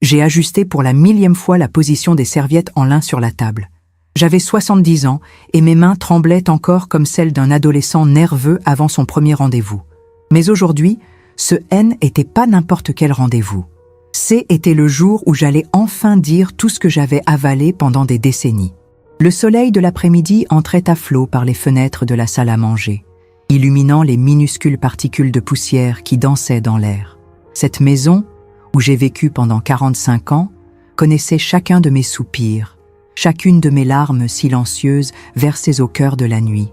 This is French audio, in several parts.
J'ai ajusté pour la 1000e fois la position des serviettes en lin sur la table. J'avais 70 ans et mes mains tremblaient encore comme celles d'un adolescent nerveux avant son premier rendez-vous. Mais aujourd'hui, ce N n'était pas n'importe quel rendez-vous. C était le jour où j'allais enfin dire tout ce que j'avais avalé pendant des décennies. Le soleil de l'après-midi entrait à flot par les fenêtres de la salle à manger, illuminant les minuscules particules de poussière qui dansaient dans l'air. Cette maison, où j'ai vécu pendant 45 ans, connaissait chacun de mes soupirs, chacune de mes larmes silencieuses versées au cœur de la nuit.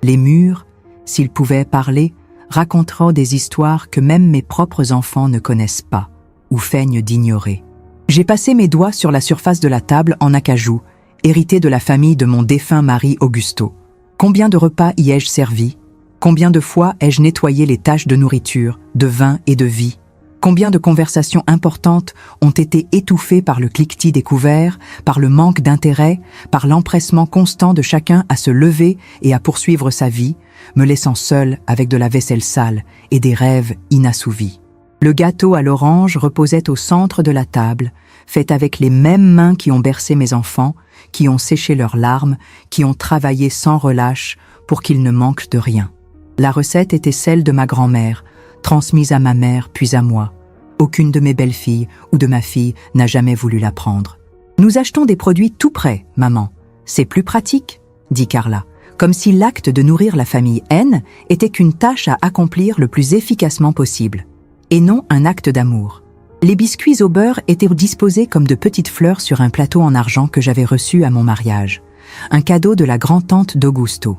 Les murs, s'ils pouvaient parler, raconteront des histoires que même mes propres enfants ne connaissent pas ou feignent d'ignorer. J'ai passé mes doigts sur la surface de la table en acajou, hérité de la famille de mon défunt mari Augusto. Combien de repas y ai-je servi? Combien de fois ai-je nettoyé les taches de nourriture, de vin et de vie? Combien de conversations importantes ont été étouffées par le cliquetis des couverts, par le manque d'intérêt, par l'empressement constant de chacun à se lever et à poursuivre sa vie, me laissant seul avec de la vaisselle sale et des rêves inassouvis. Le gâteau à l'orange reposait au centre de la table, fait avec les mêmes mains qui ont bercé mes enfants, qui ont séché leurs larmes, qui ont travaillé sans relâche pour qu'ils ne manquent de rien. La recette était celle de ma grand-mère, transmise à ma mère puis à moi. Aucune de mes belles-filles ou de ma fille n'a jamais voulu la prendre. « Nous achetons des produits tout prêts, maman. C'est plus pratique, » dit Carla, comme si l'acte de nourrir la famille N était qu'une tâche à accomplir le plus efficacement possible, et non un acte d'amour. Les biscuits au beurre étaient disposés comme de petites fleurs sur un plateau en argent que j'avais reçu à mon mariage, un cadeau de la grand-tante d'Augusto.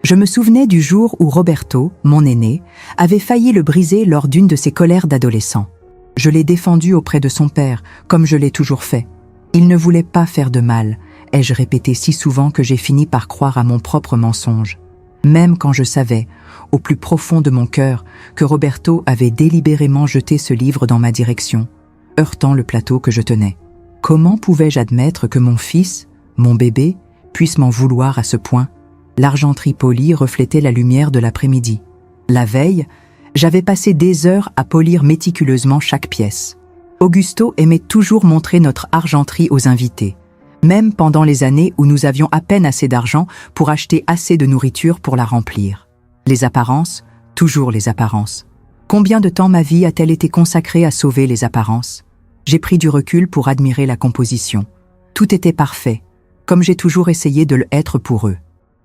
Je me souvenais du jour où Roberto, mon aîné, avait failli le briser lors d'une de ses colères d'adolescent. Je l'ai défendu auprès de son père, comme je l'ai toujours fait. Il ne voulait pas faire de mal, ai-je répété si souvent que j'ai fini par croire à mon propre mensonge. Même quand je savais, au plus profond de mon cœur, que Roberto avait délibérément jeté ce livre dans ma direction, heurtant le plateau que je tenais. Comment pouvais-je admettre que mon fils, mon bébé, puisse m'en vouloir à ce point? L'argenterie polie reflétait la lumière de l'après-midi. La veille, j'avais passé des heures à polir méticuleusement chaque pièce. Augusto aimait toujours montrer notre argenterie aux invités, même pendant les années où nous avions à peine assez d'argent pour acheter assez de nourriture pour la remplir. Les apparences, toujours les apparences. Combien de temps ma vie a-t-elle été consacrée à sauver les apparences? J'ai pris du recul pour admirer la composition. Tout était parfait, comme j'ai toujours essayé de l'être pour eux.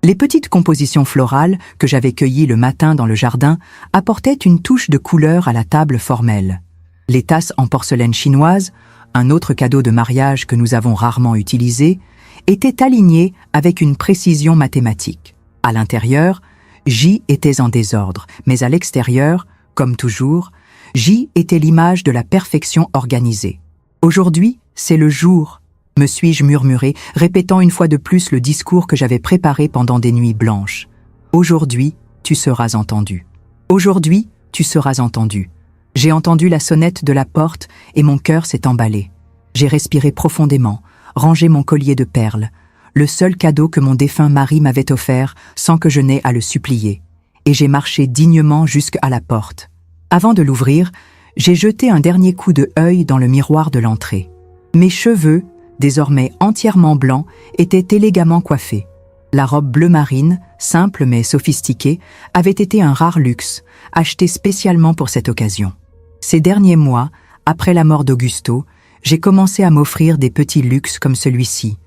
Les petites compositions florales que j'avais cueillies le matin dans le jardin apportaient une touche de couleur à la table formelle. Les tasses en porcelaine chinoise, un autre cadeau de mariage que nous avons rarement utilisé, étaient alignées avec une précision mathématique. À l'intérieur, J était en désordre, mais à l'extérieur, comme toujours, J était l'image de la perfection organisée. Aujourd'hui, c'est le jour, me suis-je murmuré, répétant une fois de plus le discours que j'avais préparé pendant des nuits blanches. Aujourd'hui, tu seras entendu. Aujourd'hui, tu seras entendu. J'ai entendu la sonnette de la porte et mon cœur s'est emballé. J'ai respiré profondément, rangé mon collier de perles, le seul cadeau que mon défunt mari m'avait offert sans que je n'aie à le supplier, et j'ai marché dignement jusqu'à la porte. Avant de l'ouvrir, j'ai jeté un dernier coup d'œil dans le miroir de l'entrée. Mes cheveux, désormais entièrement blancs, étaient élégamment coiffés. La robe bleu marine, simple mais sophistiquée, avait été un rare luxe, acheté spécialement pour cette occasion. Ces derniers mois, après la mort d'Augusto, j'ai commencé à m'offrir des petits luxes comme celui-ci.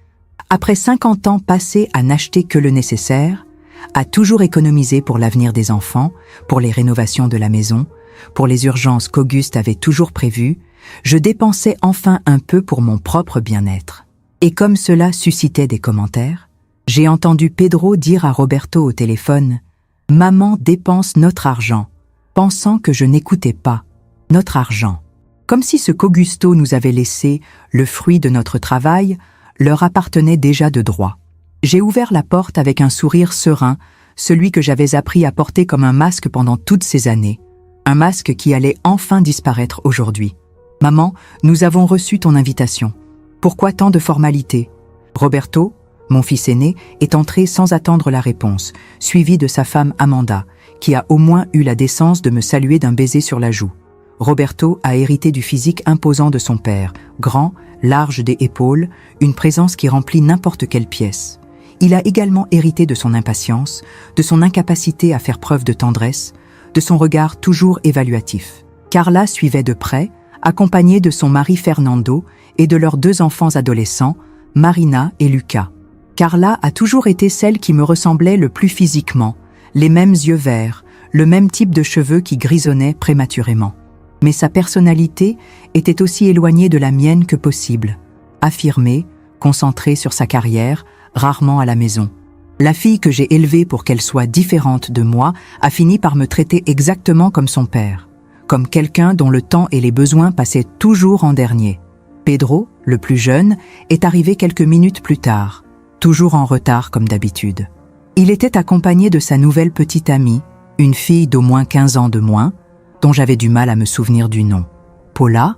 Après 50 ans passés à n'acheter que le nécessaire, à toujours économiser pour l'avenir des enfants, pour les rénovations de la maison, pour les urgences qu'Auguste avait toujours prévues, je dépensais enfin un peu pour mon propre bien-être. Et comme cela suscitait des commentaires, j'ai entendu Pedro dire à Roberto au téléphone « Maman dépense notre argent », pensant que je n'écoutais pas. Notre argent. Comme si ce qu'Augusto nous avait laissé, le fruit de notre travail, leur appartenait déjà de droit. J'ai ouvert la porte avec un sourire serein, celui que j'avais appris à porter comme un masque pendant toutes ces années. Un masque qui allait enfin disparaître aujourd'hui. « Maman, nous avons reçu ton invitation. Pourquoi tant de formalités ?» Roberto, mon fils aîné, est entré sans attendre la réponse, suivi de sa femme Amanda, qui a au moins eu la décence de me saluer d'un baiser sur la joue. Roberto a hérité du physique imposant de son père, grand, large des épaules, une présence qui remplit n'importe quelle pièce. Il a également hérité de son impatience, de son incapacité à faire preuve de tendresse, de son regard toujours évaluatif. Carla suivait de près, accompagnée de son mari Fernando et de leurs 2 enfants adolescents, Marina et Lucas. Carla a toujours été celle qui me ressemblait le plus physiquement, les mêmes yeux verts, le même type de cheveux qui grisonnaient prématurément. Mais sa personnalité était aussi éloignée de la mienne que possible. Affirmée, concentrée sur sa carrière, rarement à la maison. La fille que j'ai élevée pour qu'elle soit différente de moi a fini par me traiter exactement comme son père, comme quelqu'un dont le temps et les besoins passaient toujours en dernier. Pedro, le plus jeune, est arrivé quelques minutes plus tard, toujours en retard comme d'habitude. Il était accompagné de sa nouvelle petite amie, une fille d'au moins 15 ans de moins, dont j'avais du mal à me souvenir du nom. Paula,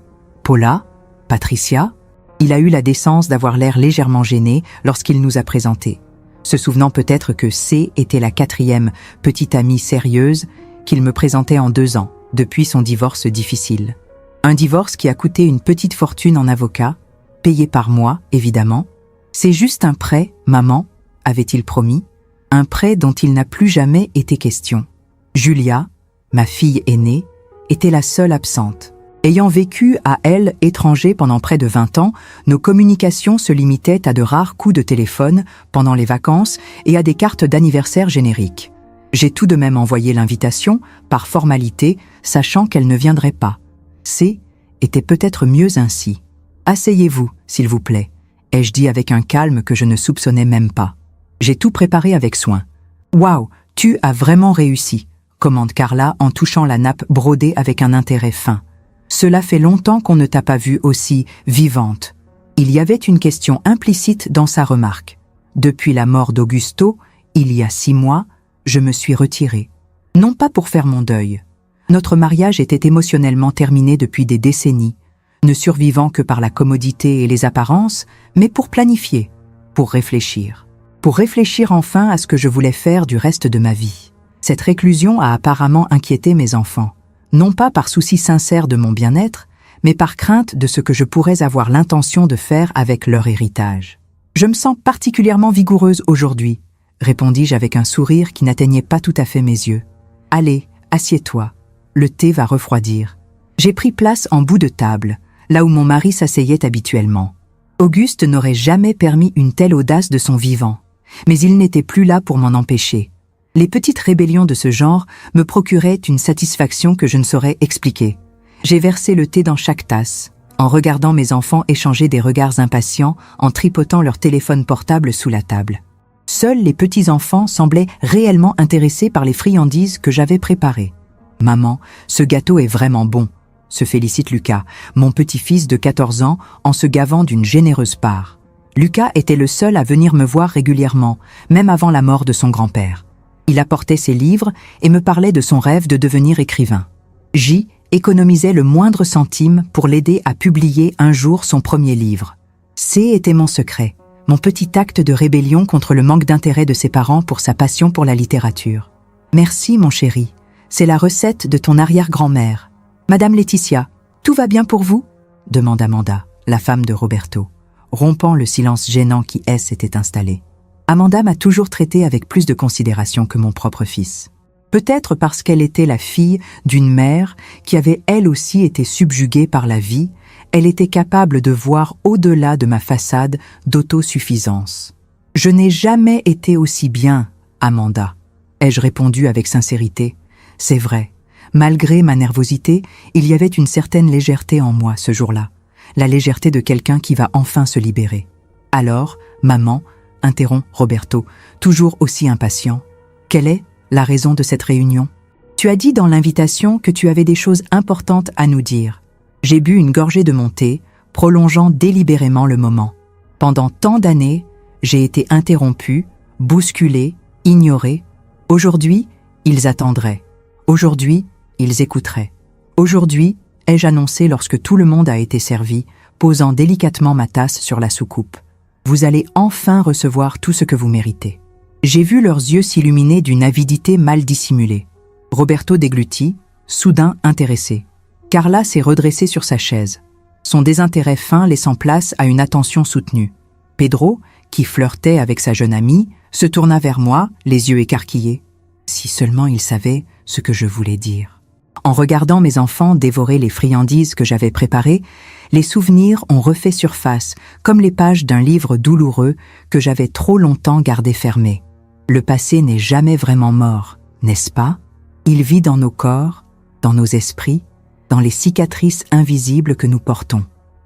Patricia. Il a eu la décence d'avoir l'air légèrement gêné lorsqu'il nous a présentés, se souvenant peut-être que C était la 4e petite amie sérieuse qu'il me présentait en 2 ans, depuis son divorce difficile. Un divorce qui a coûté une petite fortune en avocat, payé par moi, évidemment. C'est juste un prêt, maman, avait-il promis, un prêt dont il n'a plus jamais été question. Julia, ma fille aînée, était la seule absente. Ayant vécu à Elle étranger pendant près de 20 ans, nos communications se limitaient à de rares coups de téléphone pendant les vacances et à des cartes d'anniversaire génériques. J'ai tout de même envoyé l'invitation, par formalité, sachant qu'elle ne viendrait pas. C était peut-être mieux ainsi. « Asseyez-vous, s'il vous plaît », ai-je dit avec un calme que je ne soupçonnais même pas. J'ai tout préparé avec soin. « Waouh, tu as vraiment réussi », commande Carla en touchant la nappe brodée avec un intérêt fin. Cela fait longtemps qu'on ne t'a pas vue aussi vivante. Il y avait une question implicite dans sa remarque. Depuis la mort d'Augusto, il y a 6 mois, je me suis retirée. Non pas pour faire mon deuil. Notre mariage était émotionnellement terminé depuis des décennies, ne survivant que par la commodité et les apparences, mais pour planifier, pour réfléchir. Pour réfléchir enfin à ce que je voulais faire du reste de ma vie. Cette réclusion a apparemment inquiété mes enfants. Non pas par souci sincère de mon bien-être, mais par crainte de ce que je pourrais avoir l'intention de faire avec leur héritage. « Je me sens particulièrement vigoureuse aujourd'hui », répondis-je avec un sourire qui n'atteignait pas tout à fait mes yeux. « Allez, assieds-toi, le thé va refroidir. » J'ai pris place en bout de table, là où mon mari s'asseyait habituellement. Auguste n'aurait jamais permis une telle audace de son vivant, mais il n'était plus là pour m'en empêcher. Les petites rébellions de ce genre me procuraient une satisfaction que je ne saurais expliquer. J'ai versé le thé dans chaque tasse, en regardant mes enfants échanger des regards impatients en tripotant leur téléphone portable sous la table. Seuls les petits-enfants semblaient réellement intéressés par les friandises que j'avais préparées. « Maman, ce gâteau est vraiment bon », se félicite Lucas, mon petit-fils de 14 ans, en se gavant d'une généreuse part. Lucas était le seul à venir me voir régulièrement, même avant la mort de son grand-père. Il apportait ses livres et me parlait de son rêve de devenir écrivain. J économisait le moindre centime pour l'aider à publier un jour son premier livre. C était mon secret, mon petit acte de rébellion contre le manque d'intérêt de ses parents pour sa passion pour la littérature. « Merci, mon chéri, c'est la recette de ton arrière-grand-mère. Madame Laetitia, tout va bien pour vous ?» demande Amanda, la femme de Roberto, rompant le silence gênant qui s'était installé. Amanda m'a toujours traité avec plus de considération que mon propre fils. Peut-être parce qu'elle était la fille d'une mère qui avait elle aussi été subjuguée par la vie, elle était capable de voir au-delà de ma façade d'autosuffisance. « Je n'ai jamais été aussi bien, Amanda », ai-je répondu avec sincérité. C'est vrai, malgré ma nervosité, il y avait une certaine légèreté en moi ce jour-là, la légèreté de quelqu'un qui va enfin se libérer. « Alors, maman, interrompt Roberto, toujours aussi impatient. Quelle est la raison de cette réunion? Tu as dit dans l'invitation que tu avais des choses importantes à nous dire. J'ai bu une gorgée de mon thé, prolongeant délibérément le moment. Pendant tant d'années, j'ai été interrompu, bousculé, ignoré. Aujourd'hui, ils attendraient. Aujourd'hui, ils écouteraient. Aujourd'hui, ai-je annoncé lorsque tout le monde a été servi, posant délicatement ma tasse sur la soucoupe. Vous allez enfin recevoir tout ce que vous méritez. J'ai vu leurs yeux s'illuminer d'une avidité mal dissimulée. Roberto déglutit, soudain intéressé. Carla s'est redressée sur sa chaise, son désintérêt fin laissant place à une attention soutenue. Pedro, qui flirtait avec sa jeune amie, se tourna vers moi, les yeux écarquillés. Si seulement il savait ce que je voulais dire. En regardant mes enfants dévorer les friandises que j'avais préparées, les souvenirs ont refait surface, comme les pages d'un livre douloureux que j'avais trop longtemps gardé fermé. Le passé n'est jamais vraiment mort, n'est-ce pas? Il vit dans nos corps, dans nos esprits, dans les cicatrices invisibles que nous portons.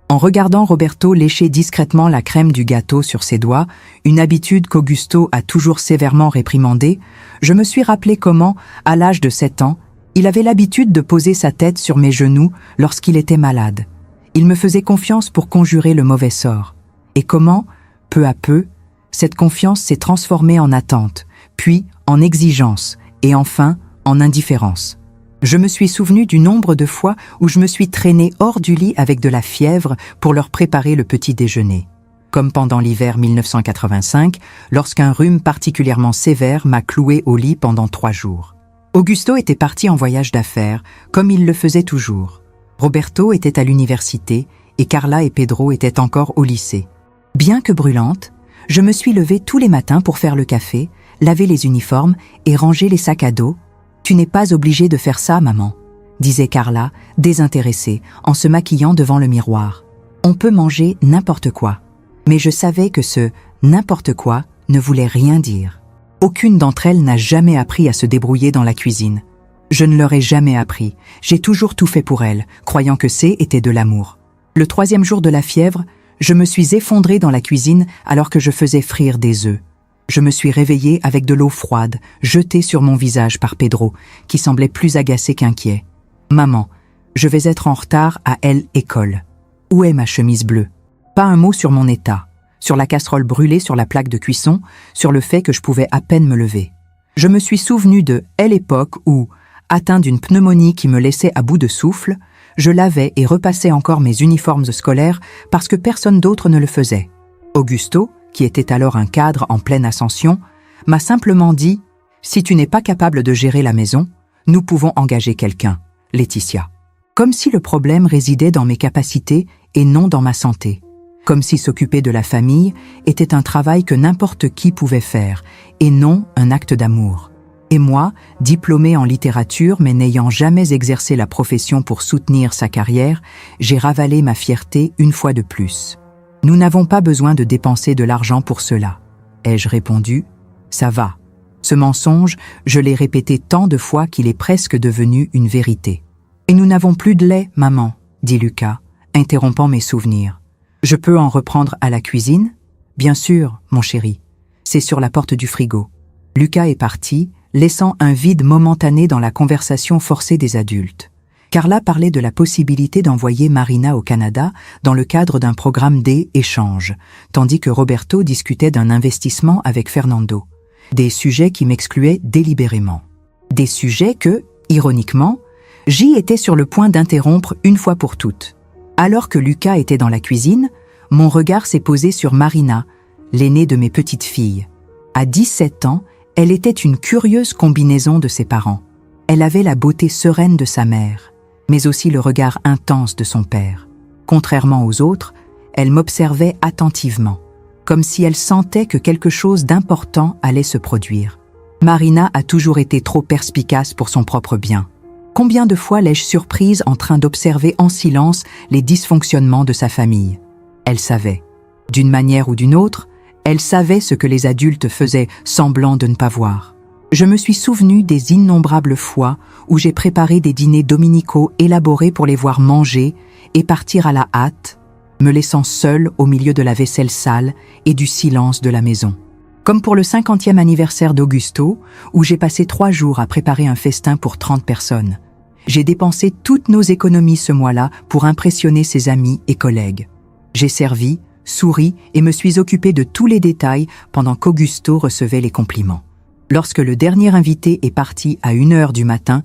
En regardant Roberto lécher discrètement la crème du gâteau sur ses doigts, une habitude qu'Augusto a toujours sévèrement réprimandée, je me suis rappelé comment, à l'âge de 7 ans, il avait l'habitude de poser sa tête sur mes genoux lorsqu'il était malade. Il me faisait confiance pour conjurer le mauvais sort. Et comment, peu à peu, cette confiance s'est transformée en attente, puis en exigence, et enfin en indifférence. Je me suis souvenu du nombre de fois où je me suis traîné hors du lit avec de la fièvre pour leur préparer le petit déjeuner. Comme pendant l'hiver 1985, lorsqu'un rhume particulièrement sévère m'a cloué au lit pendant 3 jours. Augusto était parti en voyage d'affaires, comme il le faisait toujours. Roberto était à l'université et Carla et Pedro étaient encore au lycée. Bien que brûlante, je me suis levée tous les matins pour faire le café, laver les uniformes et ranger les sacs à dos. « Tu n'es pas obligée de faire ça, maman », disait Carla, désintéressée, en se maquillant devant le miroir. On peut manger n'importe quoi. Mais je savais que ce « n'importe quoi » ne voulait rien dire. Aucune d'entre elles n'a jamais appris à se débrouiller dans la cuisine. Je ne leur ai jamais appris. J'ai toujours tout fait pour elles, croyant que était de l'amour. Le 3e jour de la fièvre, je me suis effondrée dans la cuisine alors que je faisais frire des œufs. Je me suis réveillée avec de l'eau froide, jetée sur mon visage par Pedro, qui semblait plus agacé qu'inquiet. « Maman, je vais être en retard à l'école. Où est ma chemise bleue ?» Pas un mot sur mon état, sur la casserole brûlée sur la plaque de cuisson, sur le fait que je pouvais à peine me lever. Je me suis souvenu de l'époque où, atteint d'une pneumonie qui me laissait à bout de souffle, je lavais et repassais encore mes uniformes scolaires parce que personne d'autre ne le faisait. Augusto, qui était alors un cadre en pleine ascension, m'a simplement dit « Si tu n'es pas capable de gérer la maison, nous pouvons engager quelqu'un, Laetitia. » Comme si le problème résidait dans mes capacités et non dans ma santé. Comme si s'occuper de la famille était un travail que n'importe qui pouvait faire, et non un acte d'amour. Et moi, diplômée en littérature mais n'ayant jamais exercé la profession pour soutenir sa carrière, j'ai ravalé ma fierté une fois de plus. « Nous n'avons pas besoin de dépenser de l'argent pour cela. » ai-je répondu. « Ça va. » Ce mensonge, je l'ai répété tant de fois qu'il est presque devenu une vérité. « Et nous n'avons plus de lait, maman, » dit Lucas, interrompant mes souvenirs. « Je peux en reprendre à la cuisine ?»« Bien sûr, mon chéri. C'est sur la porte du frigo. » Lucas est parti, laissant un vide momentané dans la conversation forcée des adultes. Carla parlait de la possibilité d'envoyer Marina au Canada dans le cadre d'un programme d'échange, tandis que Roberto discutait d'un investissement avec Fernando. Des sujets qui m'excluaient délibérément. Des sujets que, ironiquement, J était sur le point d'interrompre une fois pour toutes. Alors que Lucas était dans la cuisine, mon regard s'est posé sur Marina, l'aînée de mes petites filles. À 17 ans, elle était une curieuse combinaison de ses parents. Elle avait la beauté sereine de sa mère, mais aussi le regard intense de son père. Contrairement aux autres, elle m'observait attentivement, comme si elle sentait que quelque chose d'important allait se produire. Marina a toujours été trop perspicace pour son propre bien. Combien de fois l'ai-je surprise en train d'observer en silence les dysfonctionnements de sa famille? Elle savait. D'une manière ou d'une autre, elle savait ce que les adultes faisaient semblant de ne pas voir. Je me suis souvenu des innombrables fois où j'ai préparé des dîners dominicaux élaborés pour les voir manger et partir à la hâte, me laissant seule au milieu de la vaisselle sale et du silence de la maison. Comme pour le 50e anniversaire d'Augusto, où j'ai passé 3 jours à préparer un festin pour 30 personnes. J'ai dépensé toutes nos économies ce mois-là pour impressionner ses amis et collègues. J'ai servi, souri et me suis occupée de tous les détails pendant qu'Augusto recevait les compliments. Lorsque le dernier invité est parti à 1h du matin,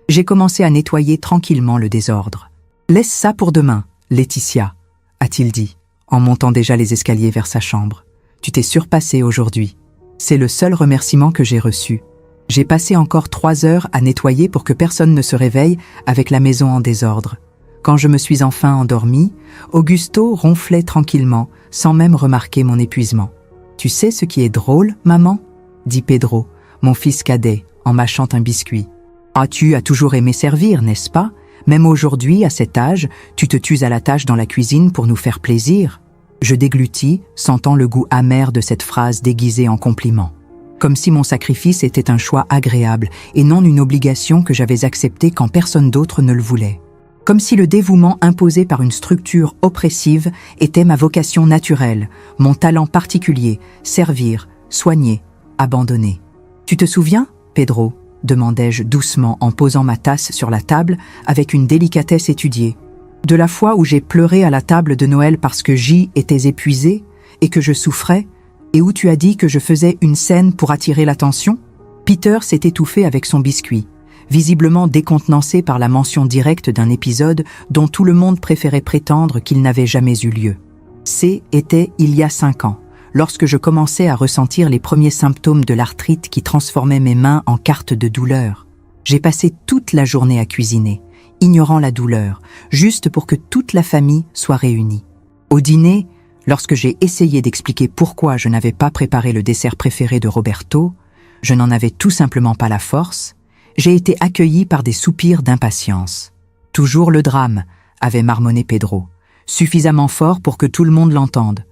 j'ai commencé à nettoyer tranquillement le désordre. « Laisse ça pour demain, Laetitia », a-t-il dit, en montant déjà les escaliers vers sa chambre. « Tu t'es surpassée aujourd'hui. C'est le seul remerciement que j'ai reçu. J'ai passé encore 3 heures à nettoyer pour que personne ne se réveille avec la maison en désordre. Quand je me suis enfin endormie, Augusto ronflait tranquillement, sans même remarquer mon épuisement. « Tu sais ce qui est drôle, maman ?» dit Pedro, mon fils cadet, en mâchant un biscuit. « Ah, tu as toujours aimé servir, n'est-ce pas? Même aujourd'hui, à cet âge, tu te tues à la tâche dans la cuisine pour nous faire plaisir. » Je déglutis, sentant le goût amer de cette phrase déguisée en compliment. Comme si mon sacrifice était un choix agréable et non une obligation que j'avais acceptée quand personne d'autre ne le voulait. Comme si le dévouement imposé par une structure oppressive était ma vocation naturelle, mon talent particulier, servir, soigner, abandonner. « Tu te souviens, Pedro ?» demandai-je doucement en posant ma tasse sur la table avec une délicatesse étudiée. « De la fois où j'ai pleuré à la table de Noël parce que J était épuisé et que je souffrais, et où tu as dit que je faisais une scène pour attirer l'attention ?» Peter s'est étouffé avec son biscuit, visiblement décontenancé par la mention directe d'un épisode dont tout le monde préférait prétendre qu'il n'avait jamais eu lieu. C'était il y a 5 ans, lorsque je commençais à ressentir les premiers symptômes de l'arthrite qui transformait mes mains en cartes de douleur. J'ai passé toute la journée à cuisiner, ignorant la douleur, juste pour que toute la famille soit réunie. Au dîner, lorsque j'ai essayé d'expliquer pourquoi je n'avais pas préparé le dessert préféré de Roberto, je n'en avais tout simplement pas la force, j'ai été accueilli par des soupirs d'impatience. « Toujours le drame », avait marmonné Pedro, suffisamment fort pour que tout le monde l'entende.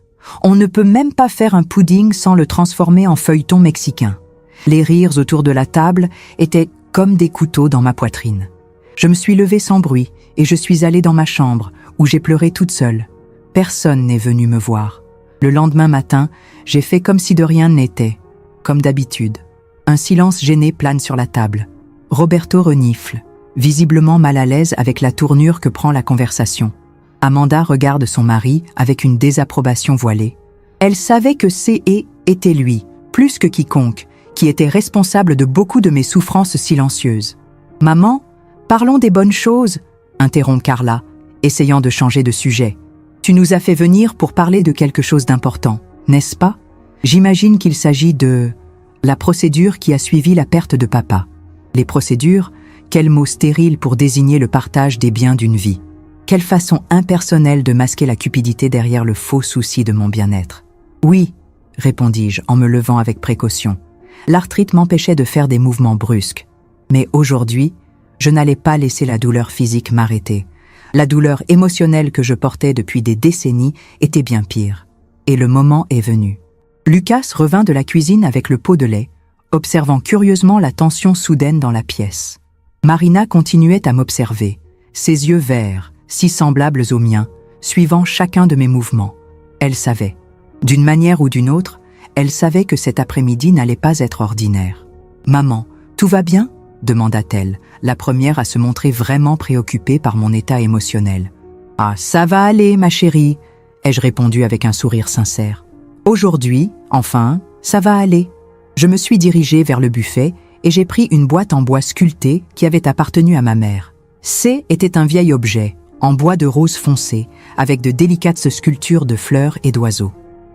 On ne peut même pas faire un pudding sans le transformer en feuilleton mexicain. Les rires autour de la table étaient comme des couteaux dans ma poitrine. Je me suis levée sans bruit et je suis allée dans ma chambre, où j'ai pleuré toute seule. Personne n'est venu me voir. Le lendemain matin, j'ai fait comme si de rien n'était, comme d'habitude. Un silence gêné plane sur la table. Roberto renifle, visiblement mal à l'aise avec la tournure que prend la conversation. Amanda regarde son mari avec une désapprobation voilée. Elle savait que C.E. était lui, plus que quiconque, qui était responsable de beaucoup de mes souffrances silencieuses. « Maman, parlons des bonnes choses », interrompt Carla, essayant de changer de sujet. « Tu nous as fait venir pour parler de quelque chose d'important, n'est-ce pas? J'imagine qu'il s'agit de la procédure qui a suivi la perte de papa. Les procédures, quel mot stérile pour désigner le partage des biens d'une vie. Quelle façon impersonnelle de masquer la cupidité derrière le faux souci de mon bien-être. Oui, répondis-je en me levant avec précaution. L'arthrite m'empêchait de faire des mouvements brusques. Mais aujourd'hui, je n'allais pas laisser la douleur physique m'arrêter. La douleur émotionnelle que je portais depuis des décennies était bien pire. Et le moment est venu. Lucas revint de la cuisine avec le pot de lait, observant curieusement la tension soudaine dans la pièce. Marina continuait à m'observer, ses yeux verts, si semblables aux miens, suivant chacun de mes mouvements. Elle savait. D'une manière ou d'une autre, elle savait que cet après-midi n'allait pas être ordinaire. « Maman, tout va bien ?» demanda-t-elle, la première à se montrer vraiment préoccupée par mon état émotionnel. « Ah, ça va aller, ma chérie !» ai-je répondu avec un sourire sincère. « Aujourd'hui, enfin, ça va aller. » Je me suis dirigée vers le buffet et j'ai pris une boîte en bois sculpté qui avait appartenu à ma mère. C était un vieil objet, en bois de rose foncé, avec de délicates sculptures de fleurs et d'oiseaux.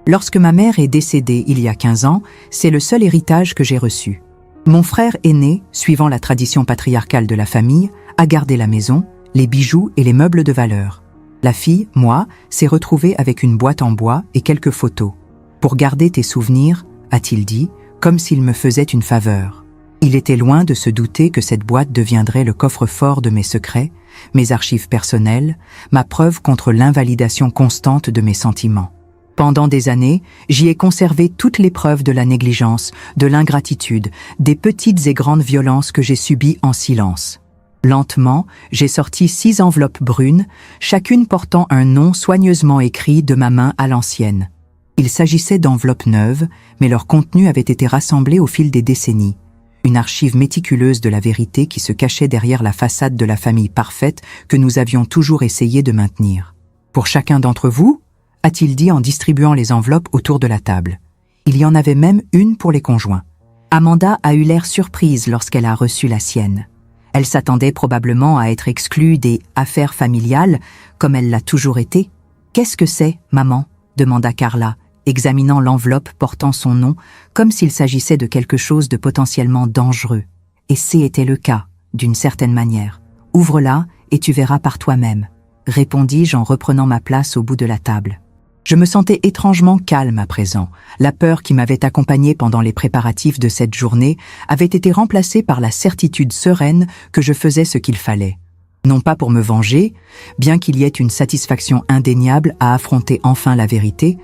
Lorsque ma mère est décédée il y a 15 ans, c'est le seul héritage que j'ai reçu. Mon frère aîné, suivant la tradition patriarcale de la famille, a gardé la maison, les bijoux et les meubles de valeur. La fille, moi, s'est retrouvée avec une boîte en bois et quelques photos. « Pour garder tes souvenirs », a-t-il dit, comme s'il me faisait une faveur. Il était loin de se douter que cette boîte deviendrait le coffre-fort de mes secrets, mes archives personnelles, ma preuve contre l'invalidation constante de mes sentiments. Pendant des années, j'y ai conservé toutes les preuves de la négligence, de l'ingratitude, des petites et grandes violences que j'ai subies en silence. Lentement, j'ai sorti 6 enveloppes brunes, chacune portant un nom soigneusement écrit de ma main à l'ancienne. Il s'agissait d'enveloppes neuves, mais leur contenu avait été rassemblé au fil des décennies. Une archive méticuleuse de la vérité qui se cachait derrière la façade de la famille parfaite que nous avions toujours essayé de maintenir. « Pour chacun d'entre vous ?» a-t-il dit en distribuant les enveloppes autour de la table. Il y en avait même une pour les conjoints. Amanda a eu l'air surprise lorsqu'elle a reçu la sienne. Elle s'attendait probablement à être exclue des « affaires familiales » comme elle l'a toujours été. « Qu'est-ce que c'est, maman ?» demanda Carla, examinant l'enveloppe portant son nom comme s'il s'agissait de quelque chose de potentiellement dangereux. Et c'était le cas, d'une certaine manière. Ouvre-la et tu verras par toi-même. répondis-je en reprenant ma place au bout de la table. Je me sentais étrangement calme à présent. La peur qui m'avait accompagnée pendant les préparatifs de cette journée avait été remplacée par la certitude sereine que je faisais ce qu'il fallait. Non pas pour me venger, bien qu'il y ait une satisfaction indéniable à affronter enfin la vérité,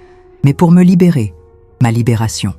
mais pour me libérer, ma libération.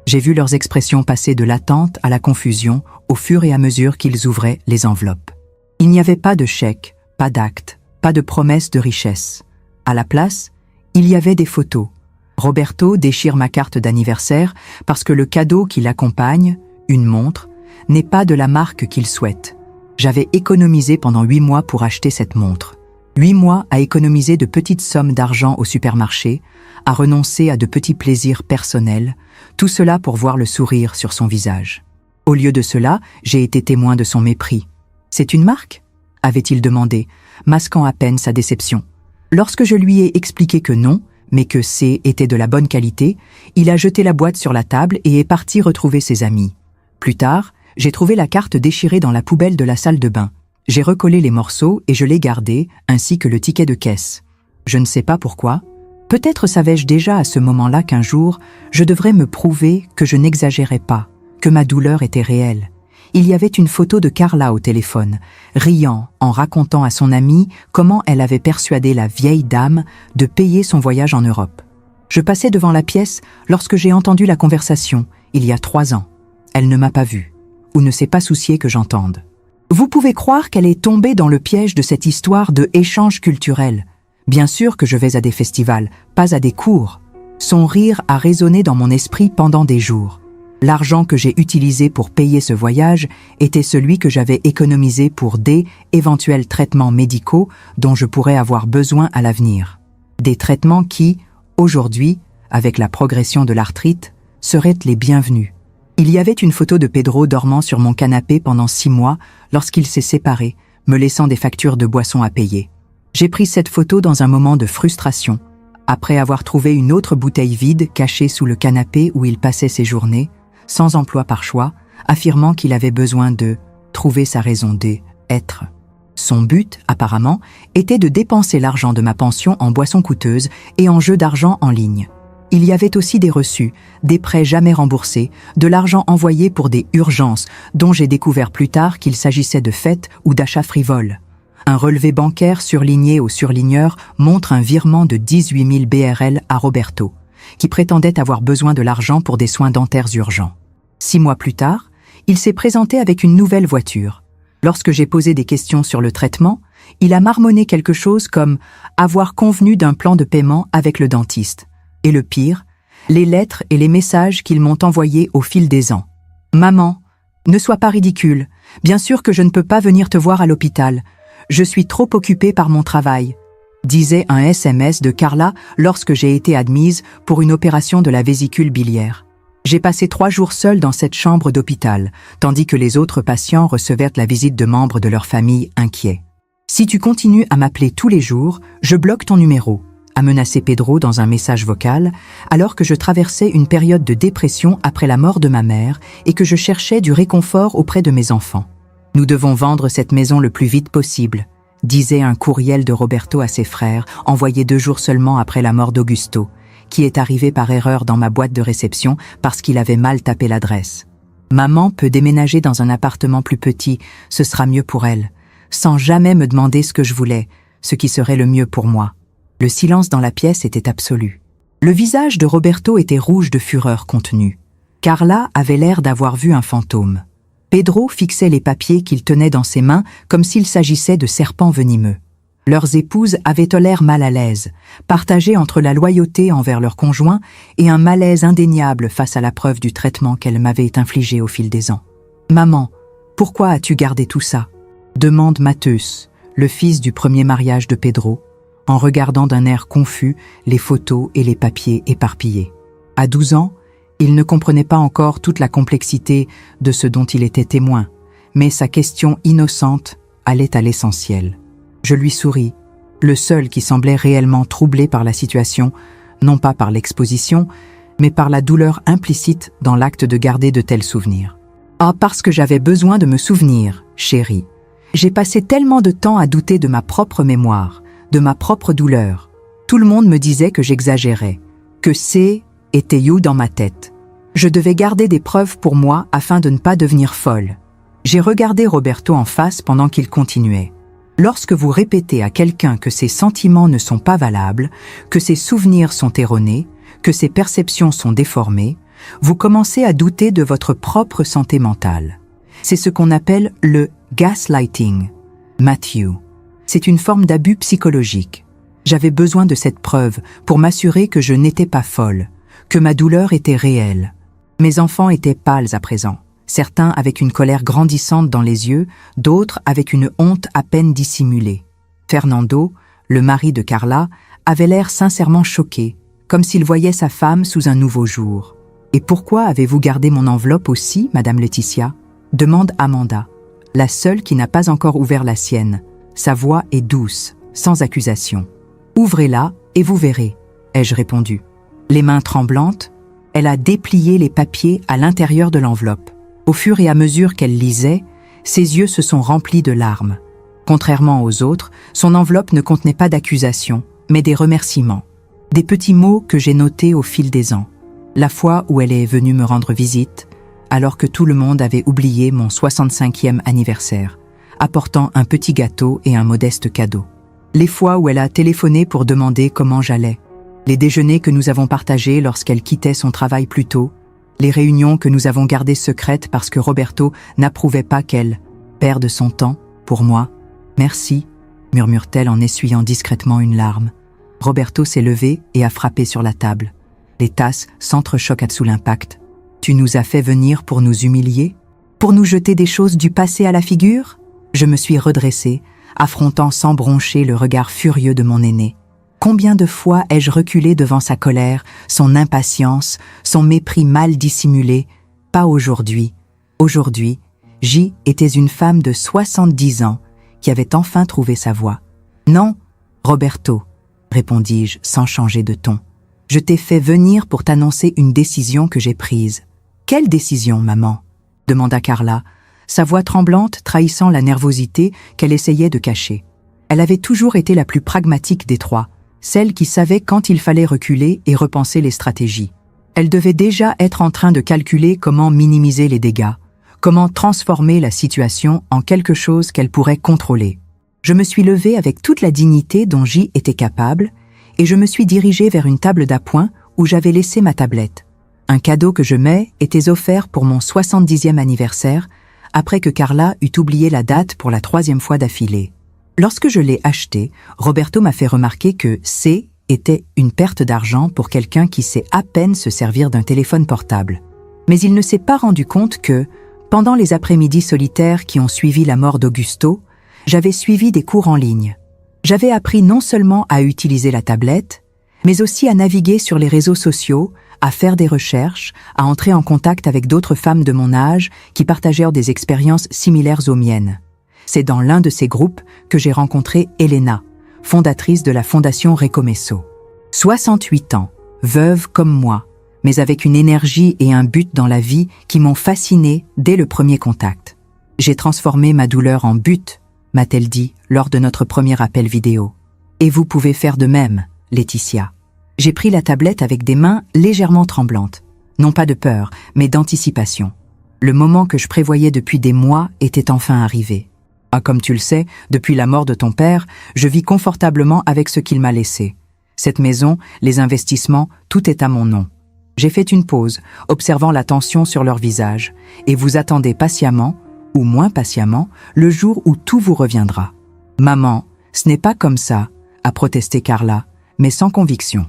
J'ai vu leurs expressions passer de l'attente à la confusion au fur et à mesure qu'ils ouvraient les enveloppes. Il n'y avait pas de chèque, pas d'acte, pas de promesse de richesse. À la place, il y avait des photos. Roberto déchire ma carte d'anniversaire parce que le cadeau qui l'accompagne, une montre, n'est pas de la marque qu'il souhaite. J'avais économisé pendant 8 mois pour acheter cette montre. 8 mois à économiser de petites sommes d'argent au supermarché, à renoncer à de petits plaisirs personnels, tout cela pour voir le sourire sur son visage. Au lieu de cela, j'ai été témoin de son mépris. « C'est une marque ?» avait-il demandé, masquant à peine sa déception. Lorsque je lui ai expliqué que non, mais que C était de la bonne qualité, il a jeté la boîte sur la table et est parti retrouver ses amis. Plus tard, j'ai trouvé la carte déchirée dans la poubelle de la salle de bain. J'ai recollé les morceaux et je l'ai gardé, ainsi que le ticket de caisse. Je ne sais pas pourquoi. Peut-être savais-je déjà à ce moment-là qu'un jour, je devrais me prouver que je n'exagérais pas, que ma douleur était réelle. Il y avait une photo de Carla au téléphone, riant en racontant à son amie comment elle avait persuadé la vieille dame de payer son voyage en Europe. Je passais devant la pièce lorsque j'ai entendu la conversation, il y a 3 ans. Elle ne m'a pas vue, ou ne s'est pas souciée que j'entende. Vous pouvez croire qu'elle est tombée dans le piège de cette histoire de échange culturel. Bien sûr que je vais à des festivals, pas à des cours. Son rire a résonné dans mon esprit pendant des jours. L'argent que j'ai utilisé pour payer ce voyage était celui que j'avais économisé pour des éventuels traitements médicaux dont je pourrais avoir besoin à l'avenir. Des traitements qui, aujourd'hui, avec la progression de l'arthrite, seraient les bienvenus. Il y avait une photo de Pedro dormant sur mon canapé pendant 6 mois lorsqu'il s'est séparé, me laissant des factures de boissons à payer. J'ai pris cette photo dans un moment de frustration. Après avoir trouvé une autre bouteille vide cachée sous le canapé où il passait ses journées, sans emploi par choix, affirmant qu'il avait besoin de trouver sa raison d'être. Son but, apparemment, était de dépenser l'argent de ma pension en boissons coûteuses et en jeux d'argent en ligne. Il y avait aussi des reçus, des prêts jamais remboursés, de l'argent envoyé pour des urgences, dont j'ai découvert plus tard qu'il s'agissait de fêtes ou d'achats frivoles. Un relevé bancaire surligné au surligneur montre un virement de 18 000 BRL à Roberto, qui prétendait avoir besoin de l'argent pour des soins dentaires urgents. 6 mois plus tard, il s'est présenté avec une nouvelle voiture. Lorsque j'ai posé des questions sur le traitement, il a marmonné quelque chose comme avoir convenu d'un plan de paiement avec le dentiste. Et le pire, les lettres et les messages qu'ils m'ont envoyés au fil des ans. « Maman, ne sois pas ridicule. Bien sûr que je ne peux pas venir te voir à l'hôpital. Je suis trop occupée par mon travail. » disait un SMS de Carla lorsque j'ai été admise pour une opération de la vésicule biliaire. J'ai passé 3 jours seule dans cette chambre d'hôpital, tandis que les autres patients recevaient la visite de membres de leur famille inquiets. « Si tu continues à m'appeler tous les jours, je bloque ton numéro », a menacé Pedro dans un message vocal, alors que je traversais une période de dépression après la mort de ma mère et que je cherchais du réconfort auprès de mes enfants. « Nous devons vendre cette maison le plus vite possible », disait un courriel de Roberto à ses frères, envoyé 2 jours seulement après la mort d'Augusto, qui est arrivé par erreur dans ma boîte de réception parce qu'il avait mal tapé l'adresse. « Maman peut déménager dans un appartement plus petit, ce sera mieux pour elle, sans jamais me demander ce que je voulais, ce qui serait le mieux pour moi. » Le silence dans la pièce était absolu. Le visage de Roberto était rouge de fureur contenue. Carla avait l'air d'avoir vu un fantôme. Pedro fixait les papiers qu'il tenait dans ses mains comme s'il s'agissait de serpents venimeux. Leurs épouses avaient l'air mal à l'aise, partagées entre la loyauté envers leur conjoint et un malaise indéniable face à la preuve du traitement qu'elle m'avait infligé au fil des ans. « Maman, pourquoi as-tu gardé tout ça ?» demande Mateus, le fils du premier mariage de Pedro, en regardant d'un air confus les photos et les papiers éparpillés. À 12 ans, il ne comprenait pas encore toute la complexité de ce dont il était témoin, mais sa question innocente allait à l'essentiel. Je lui souris, le seul qui semblait réellement troublé par la situation, non pas par l'exposition, mais par la douleur implicite dans l'acte de garder de tels souvenirs. « Ah, parce que j'avais besoin de me souvenir, chérie. J'ai passé tellement de temps à douter de ma propre mémoire, de ma propre douleur. Tout le monde me disait que j'exagérais, que était you dans ma tête. Je devais garder des preuves pour moi afin de ne pas devenir folle. J'ai regardé Roberto en face pendant qu'il continuait. Lorsque vous répétez à quelqu'un que ses sentiments ne sont pas valables, que ses souvenirs sont erronés, que ses perceptions sont déformées, vous commencez à douter de votre propre santé mentale. C'est ce qu'on appelle le gaslighting. Matthew. C'est une forme d'abus psychologique. J'avais besoin de cette preuve pour m'assurer que je n'étais pas folle, que ma douleur était réelle. Mes enfants étaient pâles à présent, certains avec une colère grandissante dans les yeux, d'autres avec une honte à peine dissimulée. Fernando, le mari de Carla, avait l'air sincèrement choqué, comme s'il voyait sa femme sous un nouveau jour. « Et pourquoi avez-vous gardé mon enveloppe aussi, Madame Laetitia ?» demande Amanda, la seule qui n'a pas encore ouvert la sienne. Sa voix est douce, sans accusation. « Ouvrez-la et vous verrez, ai-je répondu. Les mains tremblantes, elle a déplié les papiers à l'intérieur de l'enveloppe. Au fur et à mesure qu'elle lisait, ses yeux se sont remplis de larmes. Contrairement aux autres, son enveloppe ne contenait pas d'accusations, mais des remerciements. Des petits mots que j'ai notés au fil des ans. La fois où elle est venue me rendre visite, alors que tout le monde avait oublié mon 65e anniversaire, apportant un petit gâteau et un modeste cadeau. Les fois où elle a téléphoné pour demander comment j'allais. Les déjeuners que nous avons partagés lorsqu'elle quittait son travail plus tôt, les réunions que nous avons gardées secrètes parce que Roberto n'approuvait pas qu'elle perde son temps pour moi. « Merci », murmure-t-elle en essuyant discrètement une larme. Roberto s'est levé et a frappé sur la table. Les tasses s'entrechoquent sous l'impact. « Tu nous as fait venir pour nous humilier? Pour nous jeter des choses du passé à la figure ?» Je me suis redressée, affrontant sans broncher le regard furieux de mon aîné. Combien de fois ai-je reculé devant sa colère, son impatience, son mépris mal dissimulé? Pas aujourd'hui. Aujourd'hui, J était une femme de 70 ans qui avait enfin trouvé sa voie. « Non, Roberto », répondis-je sans changer de ton. « Je t'ai fait venir pour t'annoncer une décision que j'ai prise. »« Quelle décision, maman ?» demanda Carla, sa voix tremblante trahissant la nervosité qu'elle essayait de cacher. Elle avait toujours été la plus pragmatique des trois, celle qui savait quand il fallait reculer et repenser les stratégies. Elle devait déjà être en train de calculer comment minimiser les dégâts, comment transformer la situation en quelque chose qu'elle pourrait contrôler. Je me suis levée avec toute la dignité dont J était capable et je me suis dirigée vers une table d'appoint où j'avais laissé ma tablette. Un cadeau que je était offert pour mon 70e anniversaire après que Carla eut oublié la date pour la 3e fois d'affilée. Lorsque je l'ai acheté, Roberto m'a fait remarquer que C était une perte d'argent pour quelqu'un qui sait à peine se servir d'un téléphone portable. Mais il ne s'est pas rendu compte que, pendant les après-midi solitaires qui ont suivi la mort d'Augusto, j'avais suivi des cours en ligne. J'avais appris non seulement à utiliser la tablette, mais aussi à naviguer sur les réseaux sociaux, à faire des recherches, à entrer en contact avec d'autres femmes de mon âge qui partagèrent des expériences similaires aux miennes. C'est dans l'un de ces groupes que j'ai rencontré Elena, fondatrice de la Fondation Recomeço. 68 ans, veuve comme moi, mais avec une énergie et un but dans la vie qui m'ont fascinée dès le premier contact. « J'ai transformé ma douleur en but », m'a-t-elle dit lors de notre premier appel vidéo. « Et vous pouvez faire de même, Laetitia. » J'ai pris la tablette avec des mains légèrement tremblantes. Non pas de peur, mais d'anticipation. Le moment que je prévoyais depuis des mois était enfin arrivé. Ah, comme tu le sais, depuis la mort de ton père, je vis confortablement avec ce qu'il m'a laissé. Cette maison, les investissements, tout est à mon nom. J'ai fait une pause, observant la tension sur leur visage, et vous attendez patiemment, ou moins patiemment, le jour où tout vous reviendra. « Maman, ce n'est pas comme ça », a protesté Carla, mais sans conviction.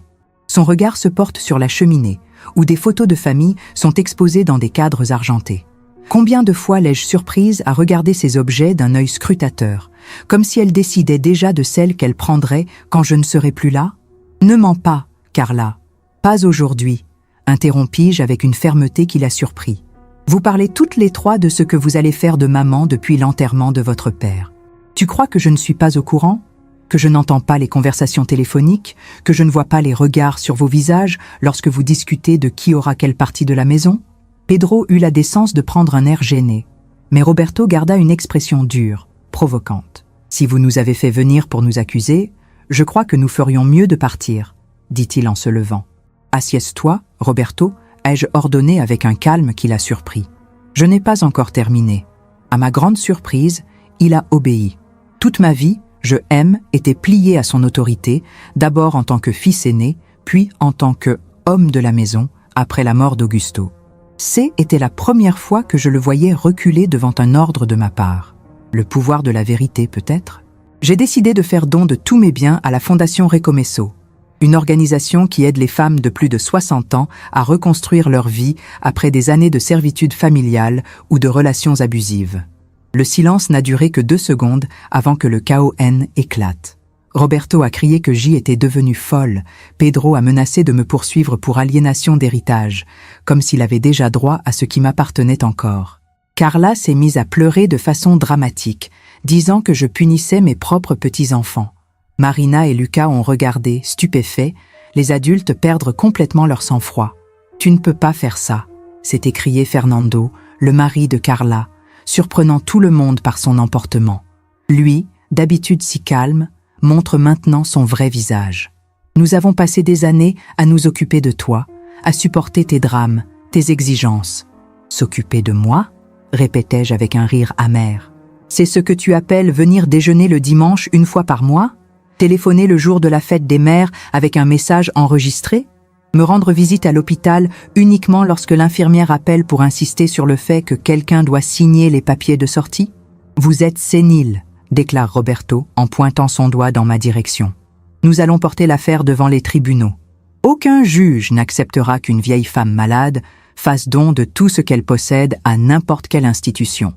Son regard se porte sur la cheminée, où des photos de famille sont exposées dans des cadres argentés. Combien de fois l'ai-je surprise à regarder ces objets d'un œil scrutateur, comme si elle décidait déjà de celle qu'elle prendrait quand je ne serai plus là? Ne mens pas, Carla. Pas aujourd'hui, interrompis-je avec une fermeté qui la surprit. Vous parlez toutes les trois de ce que vous allez faire de maman depuis l'enterrement de votre père. Tu crois que je ne suis pas au courant? Que je n'entends pas les conversations téléphoniques? Que je ne vois pas les regards sur vos visages lorsque vous discutez de qui aura quelle partie de la maison? Pedro eut la décence de prendre un air gêné, mais Roberto garda une expression dure, provocante. « Si vous nous avez fait venir pour nous accuser, je crois que nous ferions mieux de partir, dit-il en se levant. Assieds-toi, Roberto, ai-je ordonné avec un calme qui l'a surpris. Je n'ai pas encore terminé. À ma grande surprise, il a obéi. Toute ma vie, je aime, était plié à son autorité, d'abord en tant que fils aîné, puis en tant que homme de la maison, après la mort d'Augusto. C'était la première fois que je le voyais reculer devant un ordre de ma part. Le pouvoir de la vérité, peut-être? J'ai décidé de faire don de tous mes biens à la Fondation Recomeço, une organisation qui aide les femmes de plus de 60 ans à reconstruire leur vie après des années de servitude familiale ou de relations abusives. Le silence n'a duré que 2 secondes avant que le KON éclate. Roberto a crié que J était devenue folle. Pedro a menacé de me poursuivre pour aliénation d'héritage, comme s'il avait déjà droit à ce qui m'appartenait encore. Carla s'est mise à pleurer de façon dramatique, disant que je punissais mes propres petits-enfants. Marina et Lucas ont regardé, stupéfaits, les adultes perdre complètement leur sang-froid. « Tu ne peux pas faire ça », s'est écrié Fernando, le mari de Carla, surprenant tout le monde par son emportement. Lui, d'habitude si calme, montre maintenant son vrai visage. Nous avons passé des années à nous occuper de toi, à supporter tes drames, tes exigences. S'occuper de moi ? Répétai-je avec un rire amer. C'est ce que tu appelles venir déjeuner le dimanche 1 fois par mois ? Téléphoner le jour de la fête des mères avec un message enregistré ? Me rendre visite à l'hôpital uniquement lorsque l'infirmière appelle pour insister sur le fait que quelqu'un doit signer les papiers de sortie ? Vous êtes sénile, déclare Roberto en pointant son doigt dans ma direction. Nous allons porter l'affaire devant les tribunaux. Aucun juge n'acceptera qu'une vieille femme malade fasse don de tout ce qu'elle possède à n'importe quelle institution.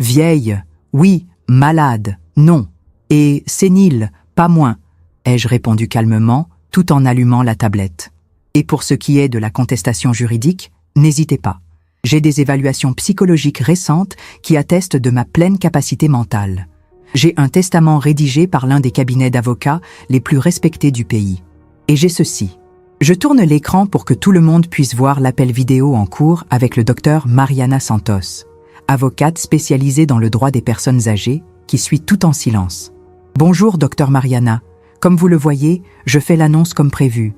Vieille, oui, malade, non. Et sénile, pas moins, ai-je répondu calmement, tout en allumant la tablette. Et pour ce qui est de la contestation juridique, n'hésitez pas. J'ai des évaluations psychologiques récentes qui attestent de ma pleine capacité mentale. J'ai un testament rédigé par l'un des cabinets d'avocats les plus respectés du pays. Et j'ai ceci. Je tourne l'écran pour que tout le monde puisse voir l'appel vidéo en cours avec le docteur Mariana Santos, avocate spécialisée dans le droit des personnes âgées, qui suit tout en silence. Bonjour, docteur Mariana. Comme vous le voyez, je fais l'annonce comme prévu.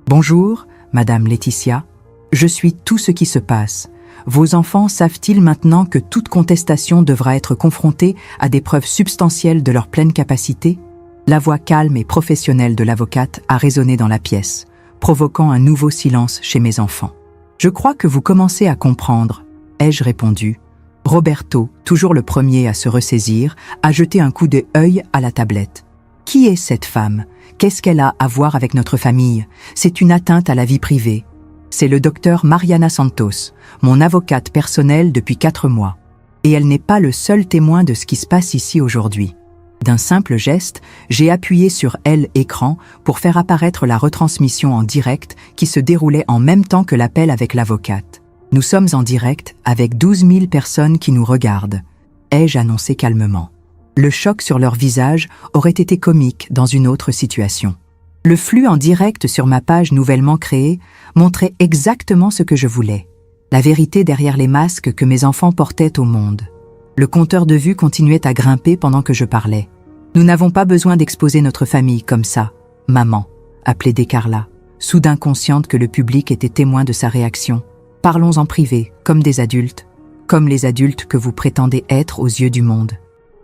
Bonjour, madame Laetitia. Je suis tout ce qui se passe. Vos enfants savent-ils maintenant que toute contestation devra être confrontée à des preuves substantielles de leur pleine capacité ? La voix calme et professionnelle de l'avocate a résonné dans la pièce, provoquant un nouveau silence chez mes enfants. Je crois que vous commencez à comprendre, ai-je répondu. Roberto, toujours le premier à se ressaisir, a jeté un coup d'œil à la tablette. Qui est cette femme ? Qu'est-ce qu'elle a à voir avec notre famille ? C'est une atteinte à la vie privée. C'est le docteur Mariana Santos, mon avocate personnelle depuis 4 mois. Et elle n'est pas le seul témoin de ce qui se passe ici aujourd'hui. D'un simple geste, j'ai appuyé sur L écran pour faire apparaître la retransmission en direct qui se déroulait en même temps que l'appel avec l'avocate. Nous sommes en direct avec 12 000 personnes qui nous regardent, ai-je annoncé calmement. Le choc sur leur visage aurait été comique dans une autre situation. Le flux en direct sur ma page nouvellement créée montrait exactement ce que je voulais. La vérité derrière les masques que mes enfants portaient au monde. Le compteur de vues continuait à grimper pendant que je parlais. Nous n'avons pas besoin d'exposer notre famille comme ça, maman, a plaidé Carla, soudain consciente que le public était témoin de sa réaction. Parlons en privé, comme des adultes, comme les adultes que vous prétendez être aux yeux du monde.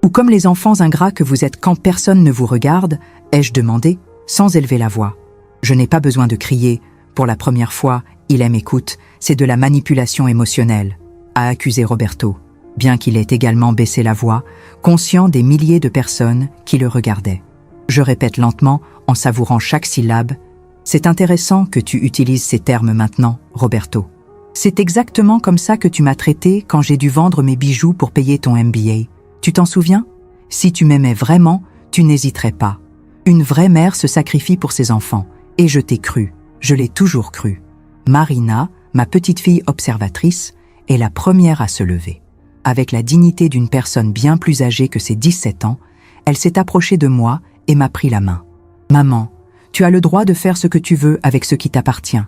Ou comme les enfants ingrats que vous êtes quand personne ne vous regarde, ai-je demandé, sans élever la voix. Je n'ai pas besoin de crier. Pour la première fois, il m'écoute, c'est de la manipulation émotionnelle, a accusé Roberto, bien qu'il ait également baissé la voix, conscient des milliers de personnes qui le regardaient. Je répète lentement, en savourant chaque syllabe, « C'est intéressant que tu utilises ces termes maintenant, Roberto. C'est exactement comme ça que tu m'as traité quand j'ai dû vendre mes bijoux pour payer ton MBA. Tu t'en souviens ? Si tu m'aimais vraiment, tu n'hésiterais pas. Une vraie mère se sacrifie pour ses enfants, et je t'ai cru, je l'ai toujours cru. » Marina, ma petite fille observatrice, est la première à se lever. Avec la dignité d'une personne bien plus âgée que ses 17 ans, elle s'est approchée de moi et m'a pris la main. « Maman, tu as le droit de faire ce que tu veux avec ce qui t'appartient.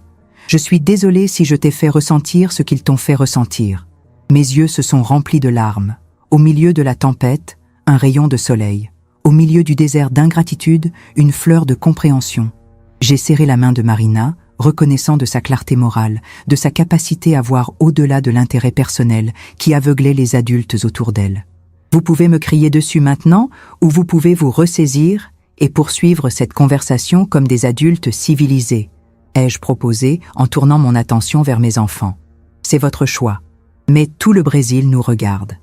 Je suis désolée si je t'ai fait ressentir ce qu'ils t'ont fait ressentir. Mes yeux se sont remplis de larmes. Au milieu de la tempête, un rayon de soleil. Au milieu du désert d'ingratitude, une fleur de compréhension. J'ai serré la main de Marina, reconnaissant de sa clarté morale, de sa capacité à voir au-delà de l'intérêt personnel qui aveuglait les adultes autour d'elle. Vous pouvez me crier dessus maintenant, ou vous pouvez vous ressaisir et poursuivre cette conversation comme des adultes civilisés, ai-je proposé en tournant mon attention vers mes enfants. C'est votre choix. Mais tout le Brésil nous regarde.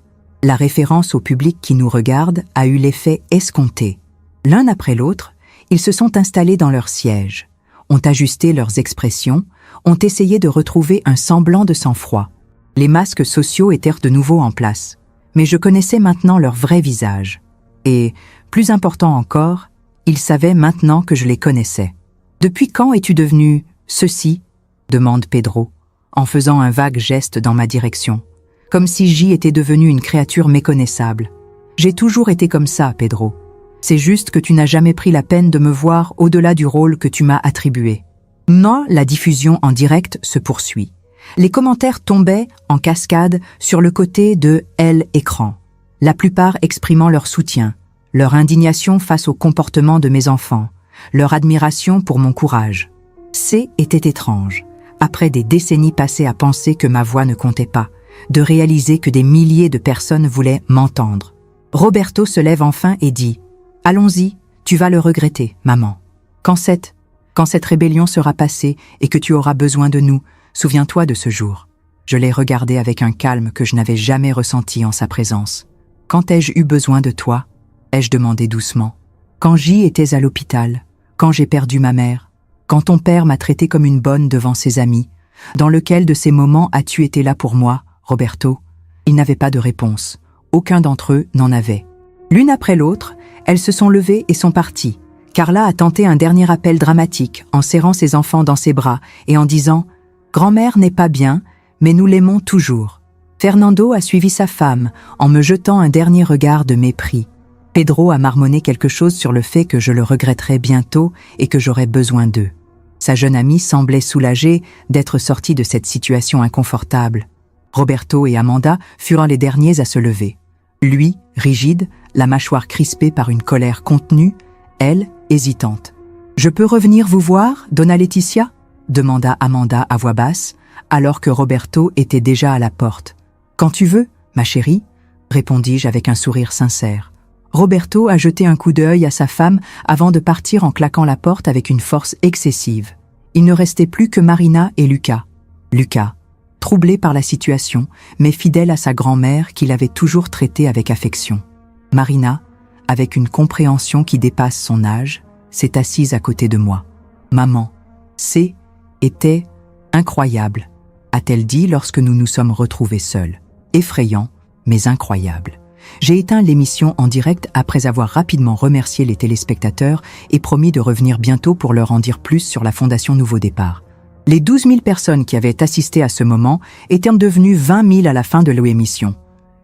La référence au public qui nous regarde a eu l'effet escompté. L'un après l'autre, ils se sont installés dans leurs sièges, ont ajusté leurs expressions, ont essayé de retrouver un semblant de sang-froid. Les masques sociaux étaient de nouveau en place, mais je connaissais maintenant leur vrai visage. Et, plus important encore, ils savaient maintenant que je les connaissais. « Depuis quand es-tu devenu ceci ?» demande Pedro, en faisant un vague geste dans ma direction, comme si J était devenu une créature méconnaissable. « J'ai toujours été comme ça, Pedro. C'est juste que tu n'as jamais pris la peine de me voir au-delà du rôle que tu m'as attribué. » Non, la diffusion en direct se poursuit. Les commentaires tombaient en cascade sur le côté de l'écran, la plupart exprimant leur soutien, leur indignation face au comportement de mes enfants, leur admiration pour mon courage. C'est était étrange, après des décennies passées à penser que ma voix ne comptait pas, de réaliser que des milliers de personnes voulaient m'entendre. Roberto se lève enfin et dit « Allons-y, tu vas le regretter, maman. Quand cette rébellion sera passée et que tu auras besoin de nous, souviens-toi de ce jour. » Je l'ai regardé avec un calme que je n'avais jamais ressenti en sa présence. « Quand ai-je eu besoin de toi ?» ai-je demandé doucement. « Quand J était à l'hôpital, quand j'ai perdu ma mère, quand ton père m'a traité comme une bonne devant ses amis, dans lequel de ces moments as-tu été là pour moi, Roberto ?» Il n'avait pas de réponse. Aucun d'entre eux n'en avait. L'une après l'autre, elles se sont levées et sont parties. Carla a tenté un dernier appel dramatique en serrant ses enfants dans ses bras et en disant « Grand-mère n'est pas bien, mais nous l'aimons toujours. » Fernando a suivi sa femme en me jetant un dernier regard de mépris. Pedro a marmonné quelque chose sur le fait que je le regretterais bientôt et que j'aurais besoin d'eux. Sa jeune amie semblait soulagée d'être sortie de cette situation inconfortable. Roberto et Amanda furent les derniers à se lever. Lui, rigide, la mâchoire crispée par une colère contenue, elle, hésitante. « Je peux revenir vous voir, Donna Laetitia ?» demanda Amanda à voix basse, alors que Roberto était déjà à la porte. « Quand tu veux, ma chérie, » répondis-je avec un sourire sincère. Roberto a jeté un coup d'œil à sa femme avant de partir en claquant la porte avec une force excessive. Il ne restait plus que Marina et Lucas. Lucas, troublé par la situation, mais fidèle à sa grand-mère qu'il avait toujours traitée avec affection. Marina, avec une compréhension qui dépasse son âge, s'est assise à côté de moi. « Maman, était incroyable », a-t-elle dit lorsque nous nous sommes retrouvés seuls. Effrayant, mais incroyable. J'ai éteint l'émission en direct après avoir rapidement remercié les téléspectateurs et promis de revenir bientôt pour leur en dire plus sur la Fondation Nouveau Départ. Les 12 000 personnes qui avaient assisté à ce moment étaient devenues 20 000 à la fin de l'émission.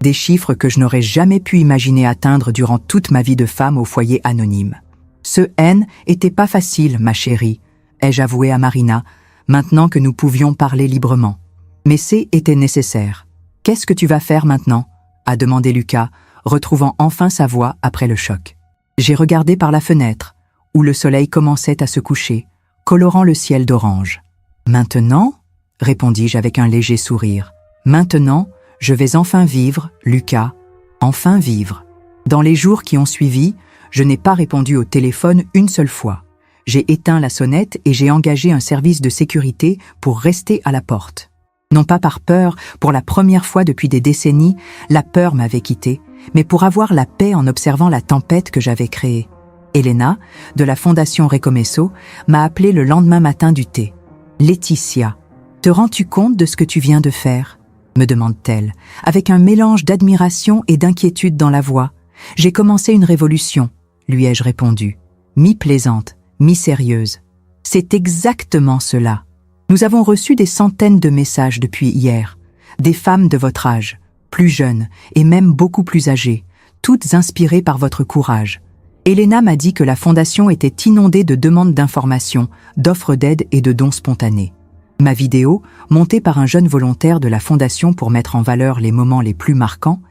Des chiffres que je n'aurais jamais pu imaginer atteindre durant toute ma vie de femme au foyer anonyme. Ce N était pas facile, ma chérie, ai-je avoué à Marina, maintenant que nous pouvions parler librement. Mais était nécessaire. « Qu'est-ce que tu vas faire maintenant ?» a demandé Lucas, retrouvant enfin sa voix après le choc. J'ai regardé par la fenêtre, où le soleil commençait à se coucher, colorant le ciel d'orange. « Maintenant ?» répondis-je avec un léger sourire. « Maintenant, je vais enfin vivre, Lucas, enfin vivre. » Dans les jours qui ont suivi, je n'ai pas répondu au téléphone une seule fois. J'ai éteint la sonnette et j'ai engagé un service de sécurité pour rester à la porte. Non pas par peur, pour la première fois depuis des décennies, la peur m'avait quitté, mais pour avoir la paix en observant la tempête que j'avais créée. Elena, de la Fondation Recomeço, m'a appelé le lendemain matin du thé. « Laetitia, te rends-tu compte de ce que tu viens de faire ?» me demande-t-elle, avec un mélange d'admiration et d'inquiétude dans la voix. « J'ai commencé une révolution, » lui ai-je répondu, mi-plaisante, mi-sérieuse. « C'est exactement cela. Nous avons reçu des centaines de messages depuis hier, des femmes de votre âge, plus jeunes et même beaucoup plus âgées, toutes inspirées par votre courage. Elena m'a dit que la Fondation était inondée de demandes d'informations, d'offres d'aide et de dons spontanés. Ma vidéo, montée par un jeune volontaire de la Fondation pour mettre en valeur les moments les plus marquants,